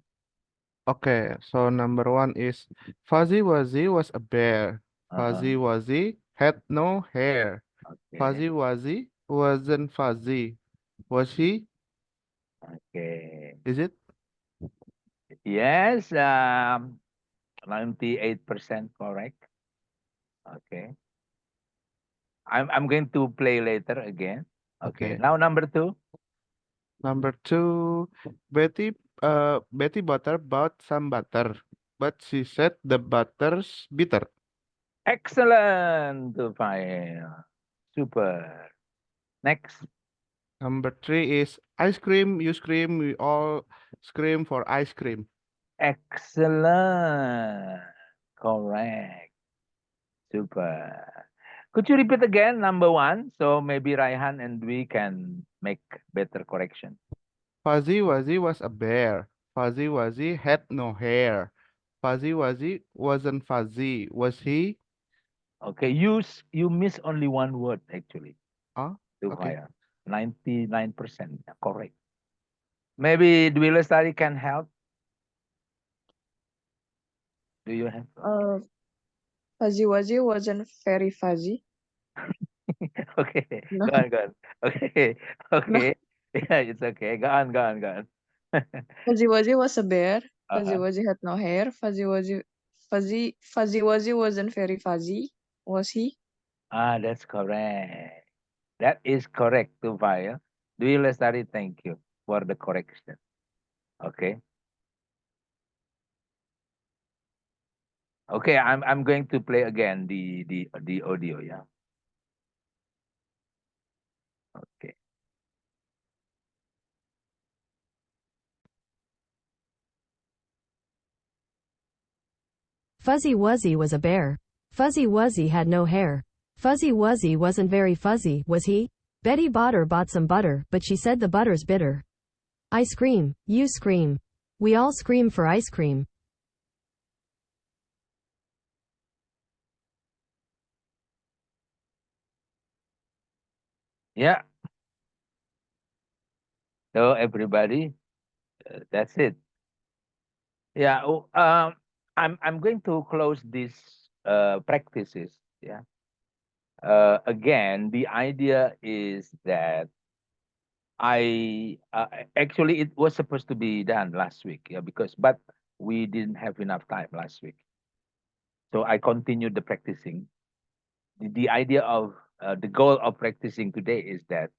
Okay, so number one is Fuzzy Wuzzy was a bear. Uh-huh. Fuzzy Wuzzy had no hair. Okay, Fuzzy Wuzzy wasn't fuzzy. Was he? okay. Is it? Yes, 98% correct. Okay. I'm going to play later again. Okay. Okay. Now number two. Number two, Betty Butter bought some butter, but she said the butter's bitter. Excellent, Tufail. Super. Next. Number three is ice cream, you scream, we all scream for ice cream. Excellent. Correct. Super. Could you repeat again number one? So maybe Raihan and we can make better correction. Fuzzy Wuzzy was a bear. Fuzzy Wuzzy had no hair. Fuzzy Wuzzy wasn't fuzzy, was he? Okay, you miss only one word actually. Oh, okay. Tufail. 99% correct. Maybe Dwi Lestari can help. Do you have? Fuzzy Wuzzy wasn't very fuzzy. Okay, No, go on, go on. Okay, no. okay. Yeah, it's okay. Go on, go on, go on. Fuzzy Wuzzy was a bear. Fuzzy Uh-huh. Wuzzy had no hair. Fuzzy Wuzzy wasn't very fuzzy, was he? That's correct. That is correct, Tufaya. Dwi Lestari, thank you for the correction. Okay. Okay, I'm going to play again the audio, yeah. Okay. Fuzzy Wuzzy was a bear. Fuzzy Wuzzy had no hair. Fuzzy Wuzzy wasn't very fuzzy, was he? Betty Botter bought some butter, but she said the butter's bitter. I scream, you scream. We all scream for ice cream. Yeah. So everybody, that's it. Yeah. I'm going to close these practices. Yeah. Again, the idea is that actually it was supposed to be done last week. Yeah, but we didn't have enough time last week, so I continued the practicing. The idea of the goal of practicing today is that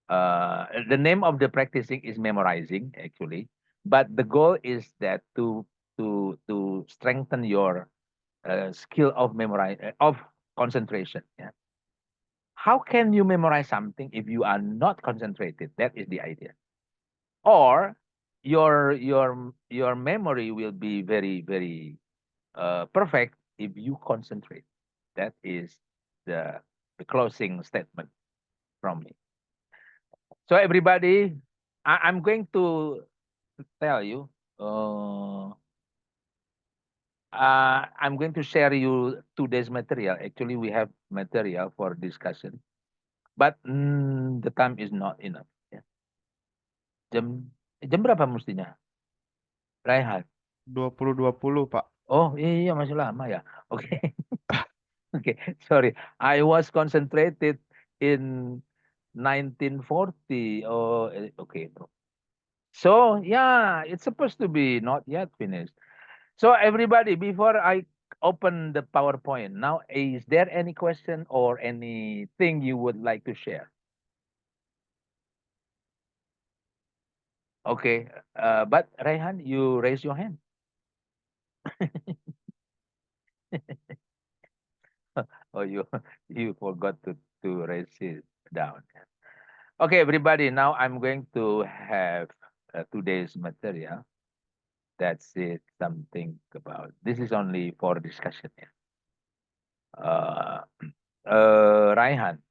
the name of the practicing is memorizing actually, but the goal is that to strengthen your skill of of concentration. Yeah. How can you memorize something if you are not concentrated? That is the idea. Or your memory will be very perfect if you concentrate. That is the the closing statement from me. So everybody, I'm going to tell you. I'm going to share you today's material. Actually, we have material for discussion, but the time is not enough. Ya. Jam berapa mestinya? Raihan. 20.20, Pak. Oh iya masih lama ya. Oke. Oke, sorry. I was concentrated in 1940. Oh, okay. So yeah, it's supposed to be not yet finished. So everybody, before I open the PowerPoint, now is there any question or anything you would like to share? Okay, but Raihan, you raise your hand. you you forgot to raise it down. Okay, everybody. Now I'm going to have today's material. That's it. Something about this is only for discussion. Yeah. Uh, Raihan.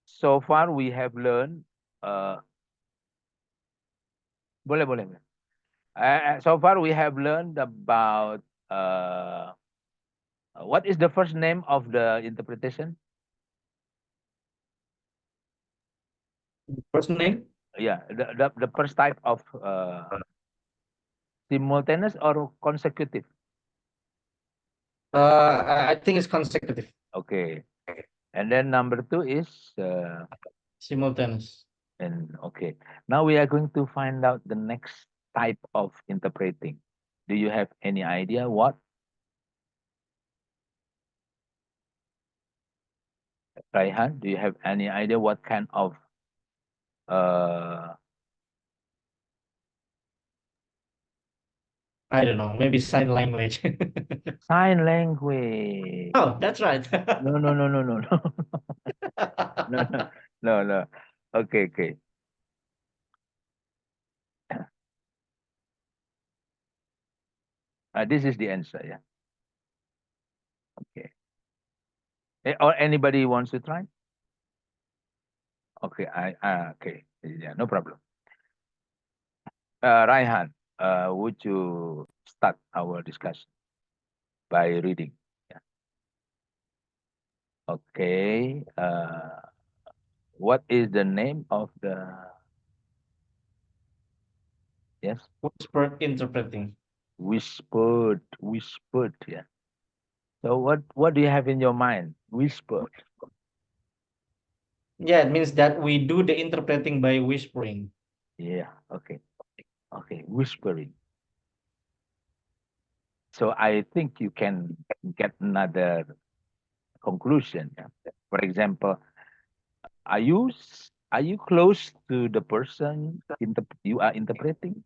So far we have learned. Boleh, boleh. boleh. So far we have learned about what is the first name of the interpretation? First name? Yeah, the first type of simultaneous or consecutive. I think it's consecutive. Okay, and then number 2 is Simultaneous. and okay. Now we are going to find out the next type of interpreting. Do you have any idea what? Raihan, do you have any idea what kind of I don't know, maybe sign language. sign language? Oh, that's right. No, no, no, no, no, no. No, no, no, no. Okay, okay. This is the answer, yeah. Okay. Or anybody wants to try? Okay, okay, yeah, no problem. Raihan, would you start our discussion by reading? Yeah. Okay. What is the name of the? Yes. Whispered interpreting. Whispered, whispered. Yeah. So what do you have in your mind? Whispered. Yeah, it means that we do the interpreting by whispering. Yeah. Okay. Okay. Whispering. So I think you can get another conclusion. Yeah? For example, are you close to the person you are interpreting?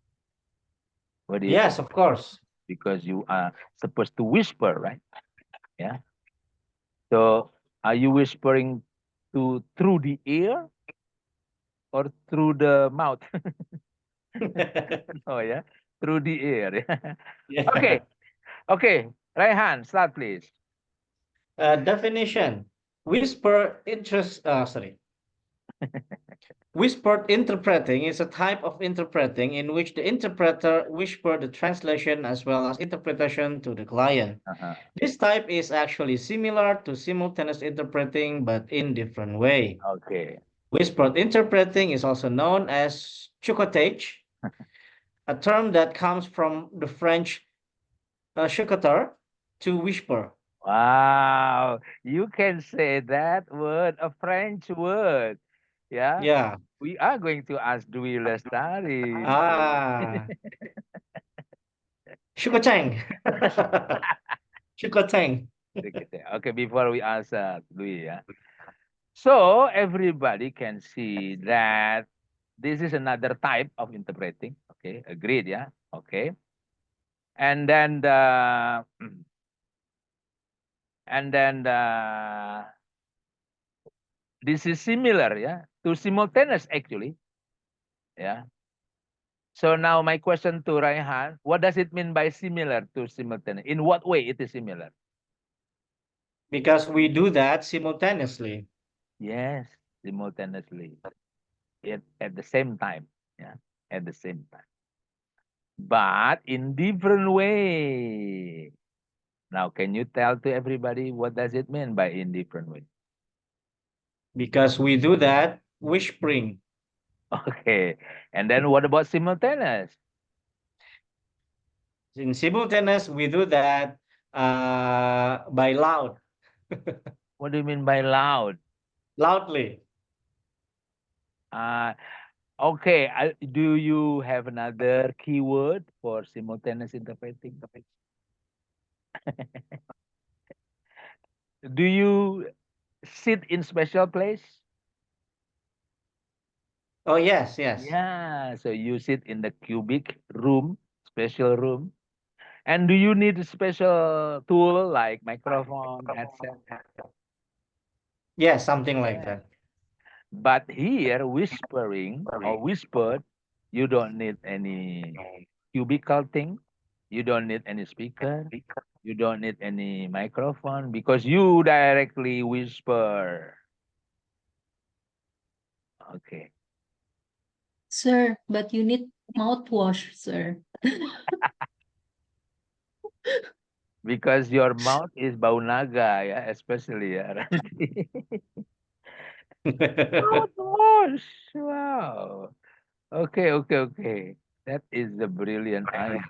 What do you Yes, think? of course. Because you are supposed to whisper, right? Yeah. So are you whispering through the ear or through the mouth? Oh yeah, through the ear. Yeah. Okay. Okay. Raihan, start please. Definition. Whispered interpreting is a type of interpreting in which the interpreter whispers the translation as well as interpretation to the client. This type is actually similar to simultaneous interpreting, but in different way. Okay. Whispered interpreting is also known as chucotage, a term that comes from the French chuchoter, to whisper. Wow, you can say that word, a French word. Yeah. Yeah. We are going to ask Dwi Lestari. Ah. Chucotang. Chucotang. Okay, before we answer Dwi, yeah. So everybody can see that this is another type of interpreting. Okay, agreed, yeah. Okay. And then this is similar, yeah, to simultaneous actually. Yeah. So now my question to Raihan, what does it mean by similar to simultaneous? In what way it is similar? Because we do that simultaneously. Yes, simultaneously. At the same time. Yeah, at the same time. But in different way. Now, can you tell to everybody what does it mean by in different way? Because we do that whispering. Okay. And then what about simultaneous? In simultaneous, we do that by loud. What do you mean by loud? Loudly. Okay. Do you have another keyword for simultaneous interpreting? Do you sit in special place? Oh, yes, yes. Yeah. So you sit in the cubic room, special room. And do you need a special tool like microphone, headset? Yeah, something like that. But here, whispering or whispered, you don't need any cubicle thing. You don't need any speaker. You don't need any microphone because you directly whisper. Okay. Sir, but you need mouthwash, sir. Because your mouth is bau naga, yeah, especially, yeah, Ranti. Mouthwash. Wow. Okay, okay, okay. That is a brilliant idea,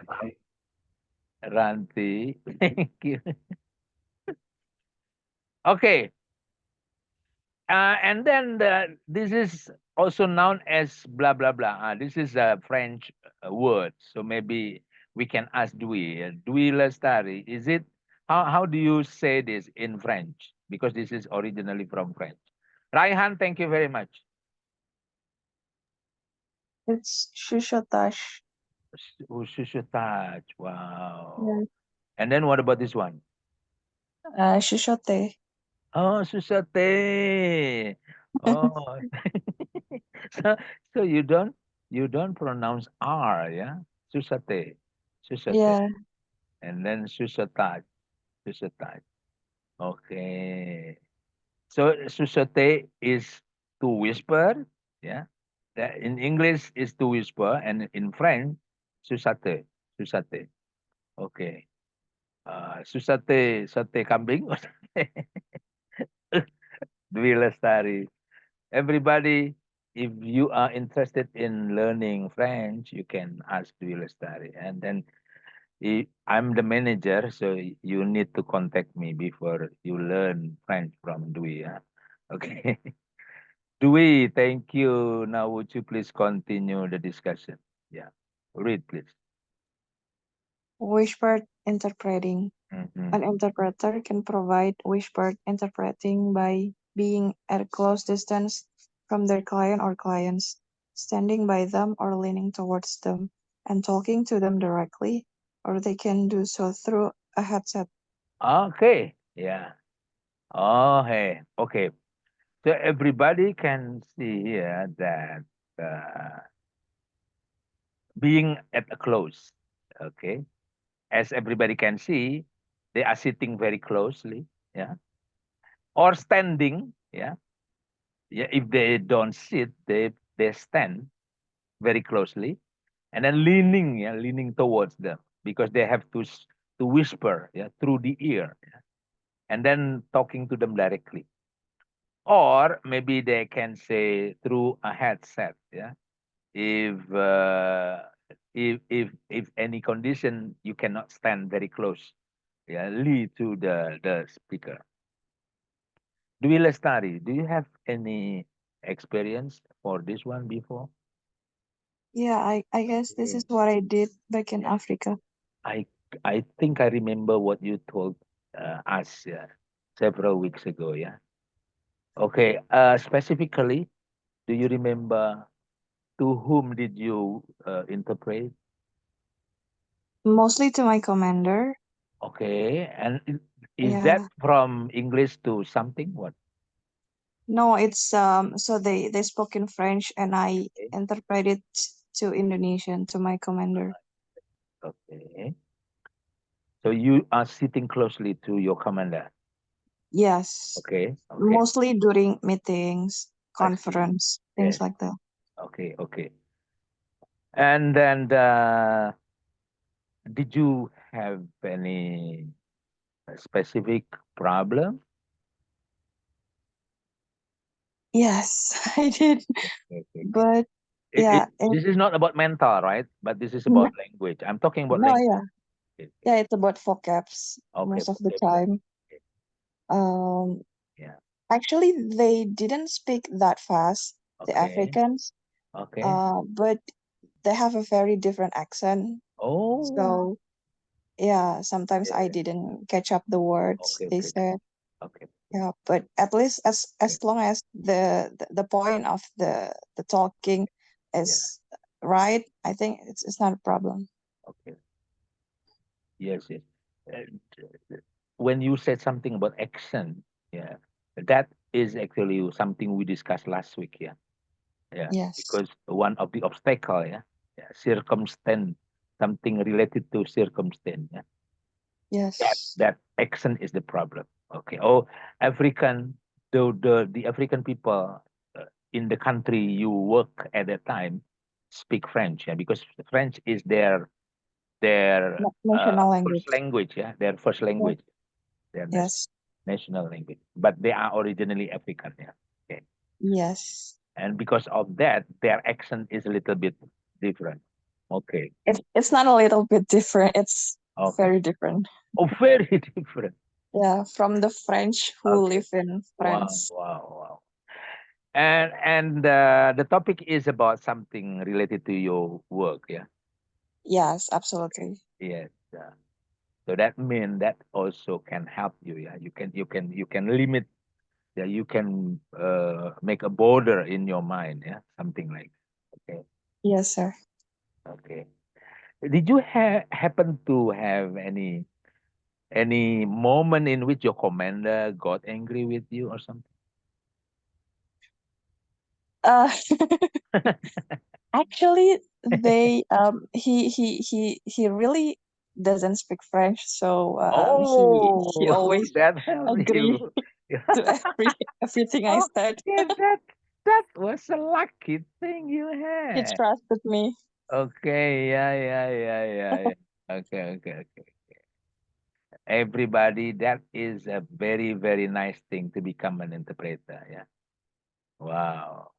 Ranti. Thank you. Okay. And then this is also known as blah blah blah. This is a French word, so maybe we can ask Dwi. Dwi Lestari, is it? How do you say this in French? Because this is originally from French. Raihan, thank you very much. It's chuchotage. Shushutaj. Wow. Yeah. And then what about this one? Chuchote. Oh, susate. Oh. so so you don't pronounce R, yeah? Susate. Susate. Yeah. And then susataj. Susataj. Okay. So susate is to whisper, yeah? That in English is to whisper, and in French, susate. Susate. Okay. Susate sate kambing. Dwi Lestari. Everybody, if you are interested in learning French, you can ask Dwi Lestari. And then I'm the manager, so you need to contact me before you learn French from Dwi. Yeah? Okay. Dwi, thank you. Now, would you please continue the discussion? Yeah. Read, please. Whispered interpreting. Mhm. An interpreter can provide whispered interpreting by being at a close distance from their client or clients, standing by them or leaning towards them, and talking to them directly, or they can do so through a headset. Okay. Yeah. Oh, hey. Okay. So everybody can see here that being at a close, okay, as everybody can see, they are sitting very closely, yeah, or standing, yeah. Yeah, if they don't sit, they stand very closely, and then leaning, yeah, leaning towards them because they have to whisper, yeah, through the ear, yeah, and then talking to them directly, or maybe they can say through a headset, yeah. If if any condition you cannot stand very close, yeah, lead to the speaker. Dwi Lestari, do you have any experience for this one before? Yeah, I guess this is what I did back in Africa. I I think I remember what you told us several weeks ago. Yeah. Okay. Specifically, do you remember to whom did you interpret? Mostly to my commander. Okay. And is Yeah. that from English to something? What? No, it's so they spoke in French and I Okay. interpreted to Indonesian to my commander. Okay. So you are sitting closely to your commander. Yes. Okay. Okay. Mostly during meetings, I see. conference, things Yes. like that. Okay. Okay. And then did you have any specific problem? Yes, I did. Okay, okay. But yeah, This is not about mental, right? But this is about language. I'm talking about no, language. yeah. Okay, Yeah, it's about vocabs okay, most of the vocabulary. time. Um, Yeah. actually, they didn't speak that fast, the Okay. Africans. Okay. But they have a very different accent. Oh. So yeah, sometimes I didn't catch up the words Okay, they okay. said. Okay. Yeah, but at least as long as the point of the talking is right, I think it's not a problem. Okay. Yes, yes. Uh, when you said something about action, yeah, that is actually something we discussed last week. Yeah, yeah, Yes. because one of the obstacle, yeah, circumstance, something related to circumstance. Yeah, Yes. that action is the problem. Okay. Oh, African, the African people in the country you work at that time speak French, yeah, because French is their National first language. language, yeah, their first Yes. language, their Yes. national language. But they are originally African, yeah. Okay. Yes. And because of that, their accent is a little bit different. Okay. It's not a little bit different. It's Okay. very different. Oh, very different. Yeah, from the French who Okay. live in Wow, France. wow, wow. And the topic is about something related to your work, yeah. Yes, absolutely. Yes. So that means that also can help you, yeah. You can limit, yeah. You can make a border in your mind, yeah. Something like that. Okay. Yes, sir. Okay. Did you happen to have any moment in which your commander got angry with you or something? Uh, actually, they he really doesn't speak French, so he Oh, always that helped agree you. to everything I said. Okay, that was a lucky thing you He had. trusted me. Okay, yeah. Okay. Everybody, that is a very, very nice thing to become an interpreter. Yeah. Wow.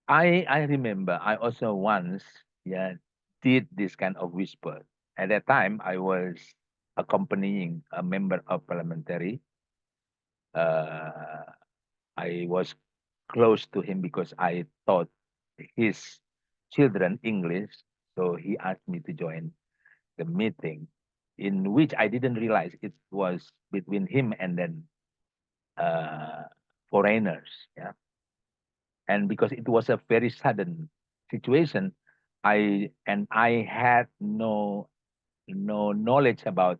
I remember I also once, yeah, did this kind of whisper. At that time, I was accompanying a member of parliamentary. Uh, I was close to him because I taught his children English. So he asked me to join the meeting, in which I didn't realize it was between him and then uh, foreigners. Yeah, and because it was a very sudden situation, I had no knowledge about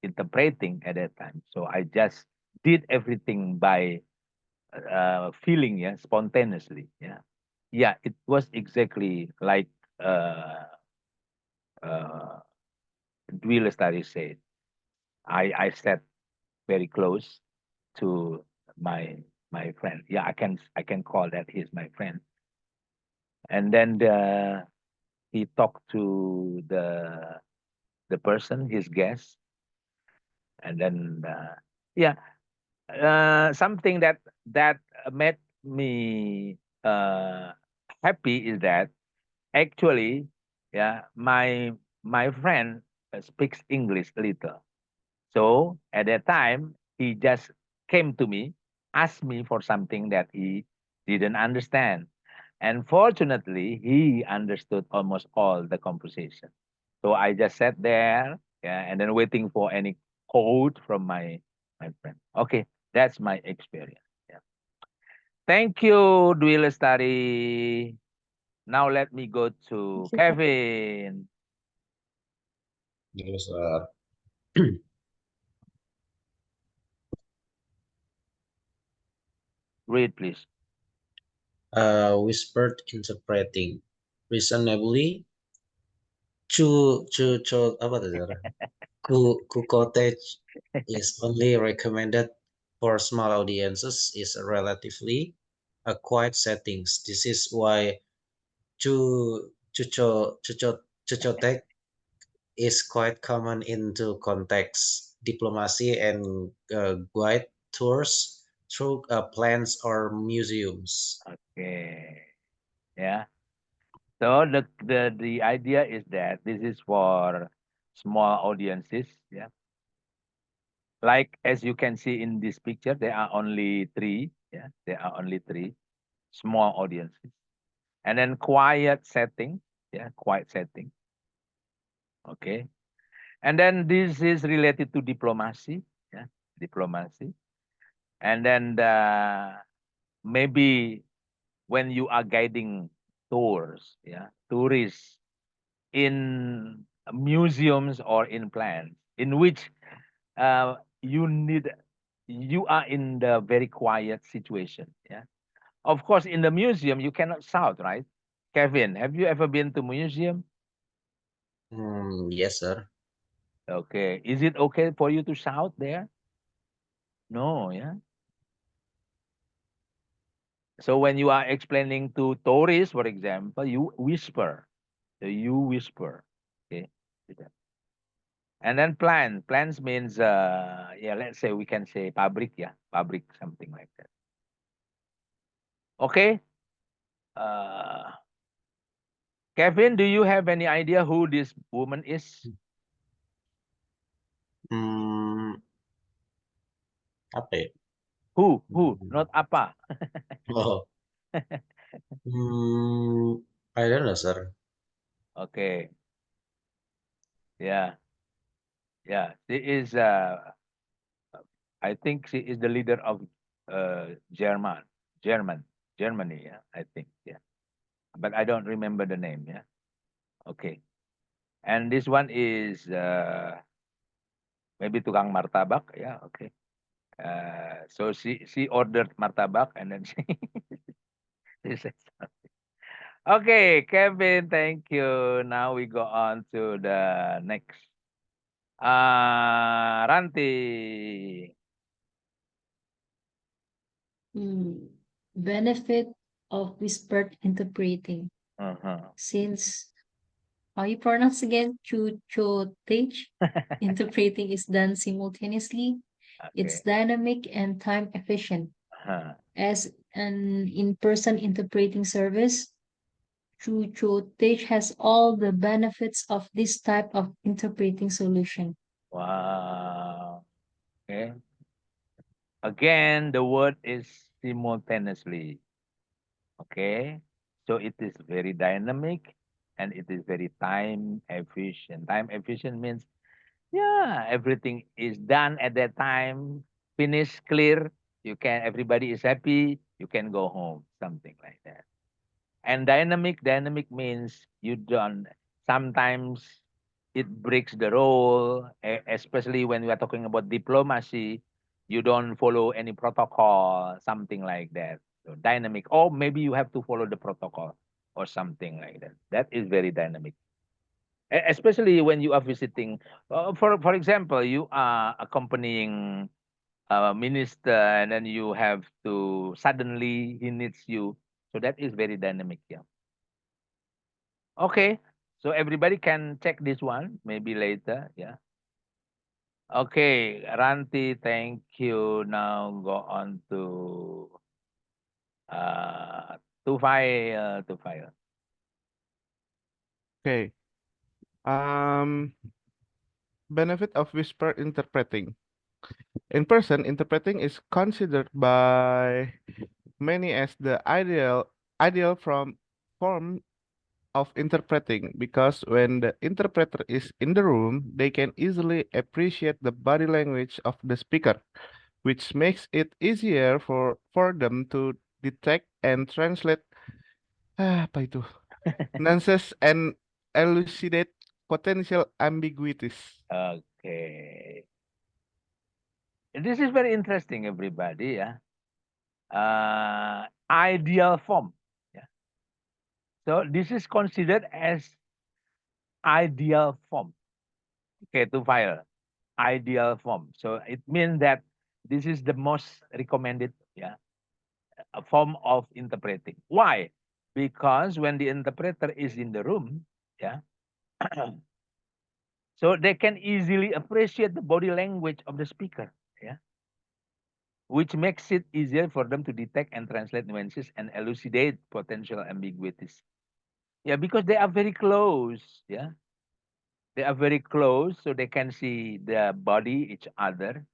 interpreting at that time, so I just did everything by feeling, yeah, spontaneously, yeah. It was exactly like uh uh Dwi Lestari said. I sat very close to my friend. Yeah, I can call that he's my friend. And then he talked to the person, his guest. And then yeah, something that made me happy is that actually, yeah, my friend speaks English a little. So at that time, he just came to me, asked me for something that he didn't understand. And fortunately, he understood almost all the conversation. So I just sat there, yeah, and then waiting for any code from my friend. Okay, that's my experience. Yeah. Thank you, Dwi Lestari. Now let me go to Thank you, sir. Kevin. Yes, Read, please. whispered interpreting reasonably. Cu apa tuh Zara? Ku cottage is only recommended for small audiences is relatively a quiet settings. This is why cu cucotech is quite common into context diplomacy and guide tours through plants or museums. Okay. Yeah. So the idea is that this is for small audiences. Yeah. Like as you can see in this picture, there are only three. Yeah. There are only three small audiences. And then quiet setting. Yeah. Quiet setting. Okay. And then this is related to diplomacy. Yeah. Diplomacy. And then maybe when you are guiding tours, yeah, tourists in museums or in plants in which you are in the very quiet situation. Yeah. Of course, in the museum you cannot shout, right? Kevin, have you ever been to museum? Yes, sir. Okay. Is it okay for you to shout there? No, yeah. So when you are explaining to tourists, for example, you whisper. So you whisper. Okay. To them. And then plan. Plans means yeah, let's say we can say public, yeah. Public, something like that. Okay. Uh Kevin, do you have any idea who this woman is? Hmm, apa ya? Who? Hmm, Not apa. Oh, I don't know, sir. Okay. Yeah. Yeah. She is I think she is the leader of German. Germany, yeah, I think. Yeah. But I don't remember the name, yeah. Okay. And this one is maybe tukang martabak, yeah, okay. So she ordered martabak and then she said something. Okay, Kevin, thank you. Now we go on to the next. Ranti. Benefit of whispered interpreting. Uh-huh. Since how you pronounce again? Chuchotage. Interpreting is done simultaneously. It's Okay. dynamic and time efficient. Uh-huh. As an in-person interpreting service, Chuchotage has all the benefits of this type of interpreting solution. Wow. Okay. Again, the word is simultaneously. Okay. So it is very dynamic and it is very time efficient. Time efficient means, yeah, everything is done at that time, finished, clear. Everybody is happy. You can go home, something like that. And dynamic means you don't, sometimes it breaks the role, especially when we are talking about diplomacy. You don't follow any protocol, something like that. So dynamic, or maybe you have to follow the protocol or something like that. That is very dynamic. Especially when you are visiting, for example, you are accompanying a minister and then you have to suddenly he needs you. So that is very dynamic. Yeah. Okay. So everybody can check this one maybe later. Yeah. Okay, Ranti, thank you. Now go on to uh Tufail. Okay. Um, Benefit of whisper interpreting. In person, interpreting is considered by many as the ideal form of interpreting because when the interpreter is in the room, they can easily appreciate the body language of the speaker, which makes it easier for them to detect and translate apa itu nuances and elucidate potential ambiguities. Okay. This is very interesting, everybody. Yeah. Ideal form. Yeah. So this is considered as ideal form. Okay, Tufail. Ideal form. So it means that this is the most recommended, yeah, a form of interpreting. Why? Because when the interpreter is in the room, yeah, so they can easily appreciate the body language of the speaker, yeah, which makes it easier for them to detect and translate nuances and elucidate potential ambiguities. Yeah, because they are very close, yeah, they are very close, so they can see the body each other,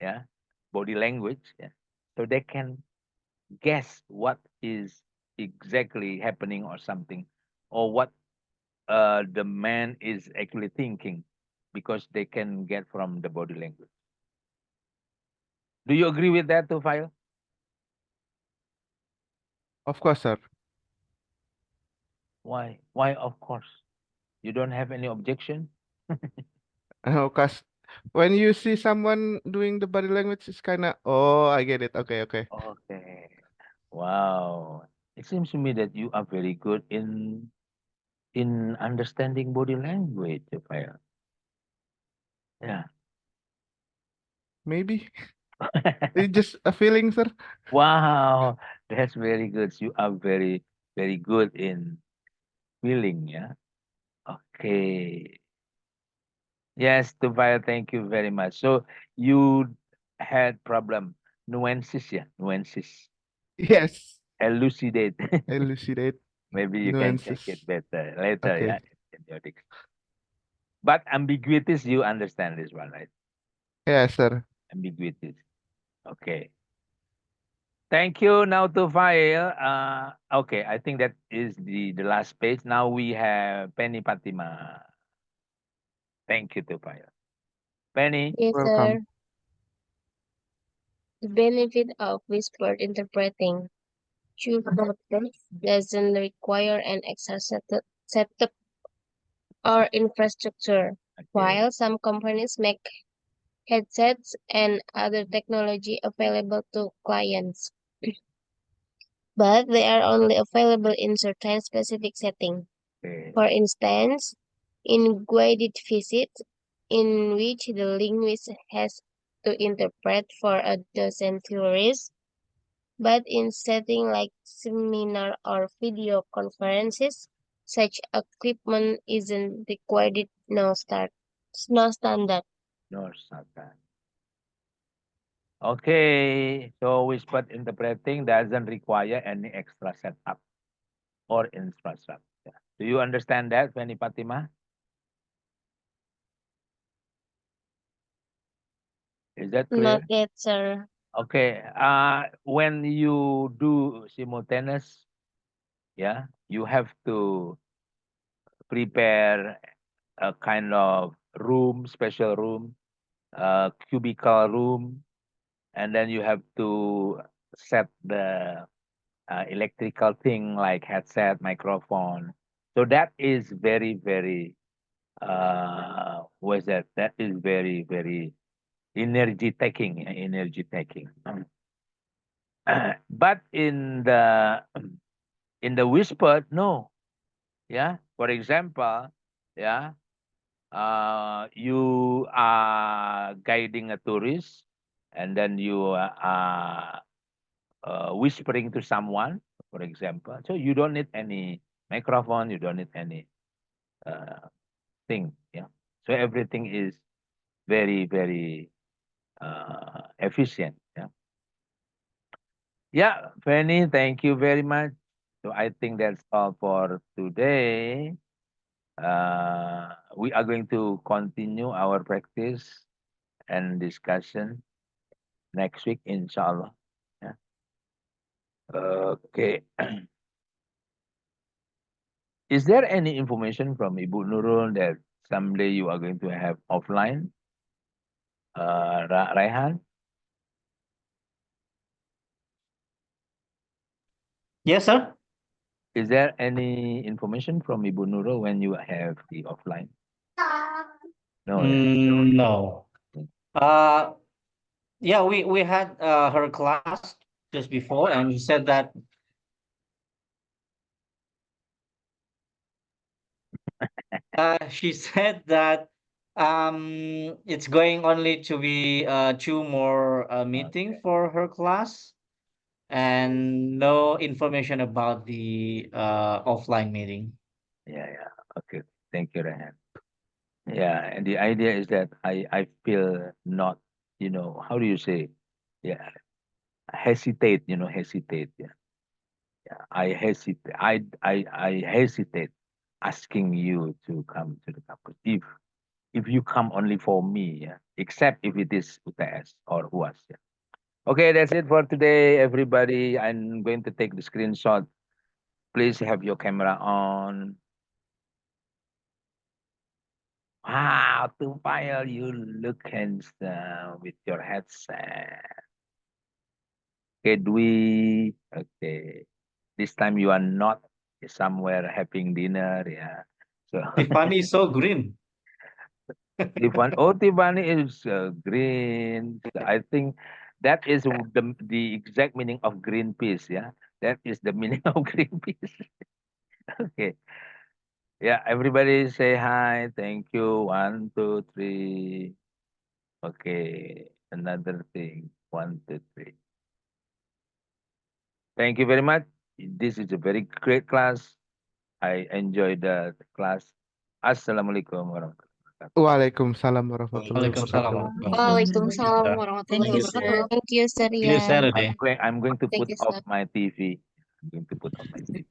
yeah, body language, yeah, so they can guess what is exactly happening or something, or what the man is actually thinking, because they can get from the body language. Do you agree with that, Tufail? Of course, sir. Why? Why? Of course. You don't have any objection? Cause when you see someone doing the body language, it's kind of, oh, I get it. Okay, okay. Okay. Wow. It seems to me that you are very good in understanding body language, Rafael. Yeah. Maybe it's just a feeling, sir. Wow, that's very good. You are very, very good in feeling, yeah. Okay. Yes, Tuvaya, thank you very much. So you had problem nuances, yeah, nuances. Yes, Elucidate. elucidate Maybe you can check it nuances. better later, yeah, Okay. in your diction. But ambiguities, you understand this one, right? Yeah, sir. Ambiguities. Okay. Thank you. Now to file. Okay, I think that is the last page. Now we have Penny Fatima. Thank you to file. Penny. Yes, sir. Welcome. The benefit of whispered interpreting. True broadcast doesn't require an extra setup or infrastructure, Okay. while some companies make headsets and other technology available to clients, but they are only available in certain specific settings. Okay. For instance, in guided visits, in which the linguist has to interpret for a dozen tourists, but in setting like seminar or video conferences, such equipment isn't required. No standard. No, it's not that. Okay. So whispered interpreting doesn't require any extra setup or infrastructure. Do you understand that, Penny Fatima? Is that clear? Not yet, sir. Okay. When you do simultaneous, yeah, you have to prepare a kind of room, special room, cubicle room, and then you have to set the electrical thing like headset, microphone. So that is very, very, what is that? That is very, very energy taking, energy taking. But in the whispered, no. Yeah. For example, yeah, you are guiding a tourist, and then you are whispering to someone, for example. So you don't need any microphone, you don't need any uh, thing. Yeah. So everything is very, very efficient. Yeah. Yeah, Fanny, thank you very much. So I think that's all for today. We are going to continue our practice and discussion next week, inshallah. Yeah. Okay. Is there any information from Ibu Nurul that someday you are going to have offline? Raihan, Yes, sir. is there any information from Ibu Nurul when you have the offline? No, yeah. No. Uh, yeah, we had her class just before, and she said that she said that it's going only to be two more meeting Okay. for her class, and no information about the offline meeting. Yeah, yeah. Okay. Thank you, Raihan. Yeah, and the idea is that I feel not, how do you say? Yeah, hesitate, hesitate. Yeah. Yeah. I hesitate asking you to come to the campus. If you come only for me, yeah, except if it is UTS or UAS. Yeah. Okay, that's it for today, everybody. I'm going to take the screenshot. Please have your camera on. Wow, Tupail, you look handsome with your headset. Okay, Dwi. Okay. This time you are not somewhere having dinner. Yeah. So Tiffany is so green. Tiffany is green. I think that is the exact meaning of Greenpeace. Yeah, that is the meaning of Greenpeace. Okay. Yeah, everybody say hi. Thank you. 1, 2, 3. Okay. Another thing. 1, 2, 3. Thank you very much. This is a very great class. I enjoyed the class. Assalamualaikum warahmatullahi wabarakatuh. Waalaikumsalam warahmatullahi Waalaikumsalam wabarakatuh. Waalaikumsalam warahmatullahi warahmatullahi Thank you, wabarakatuh. Thank you, See you Surya. Saturday. I'm going to Thank put you, off sir. my TV. I'm going to put off my TV.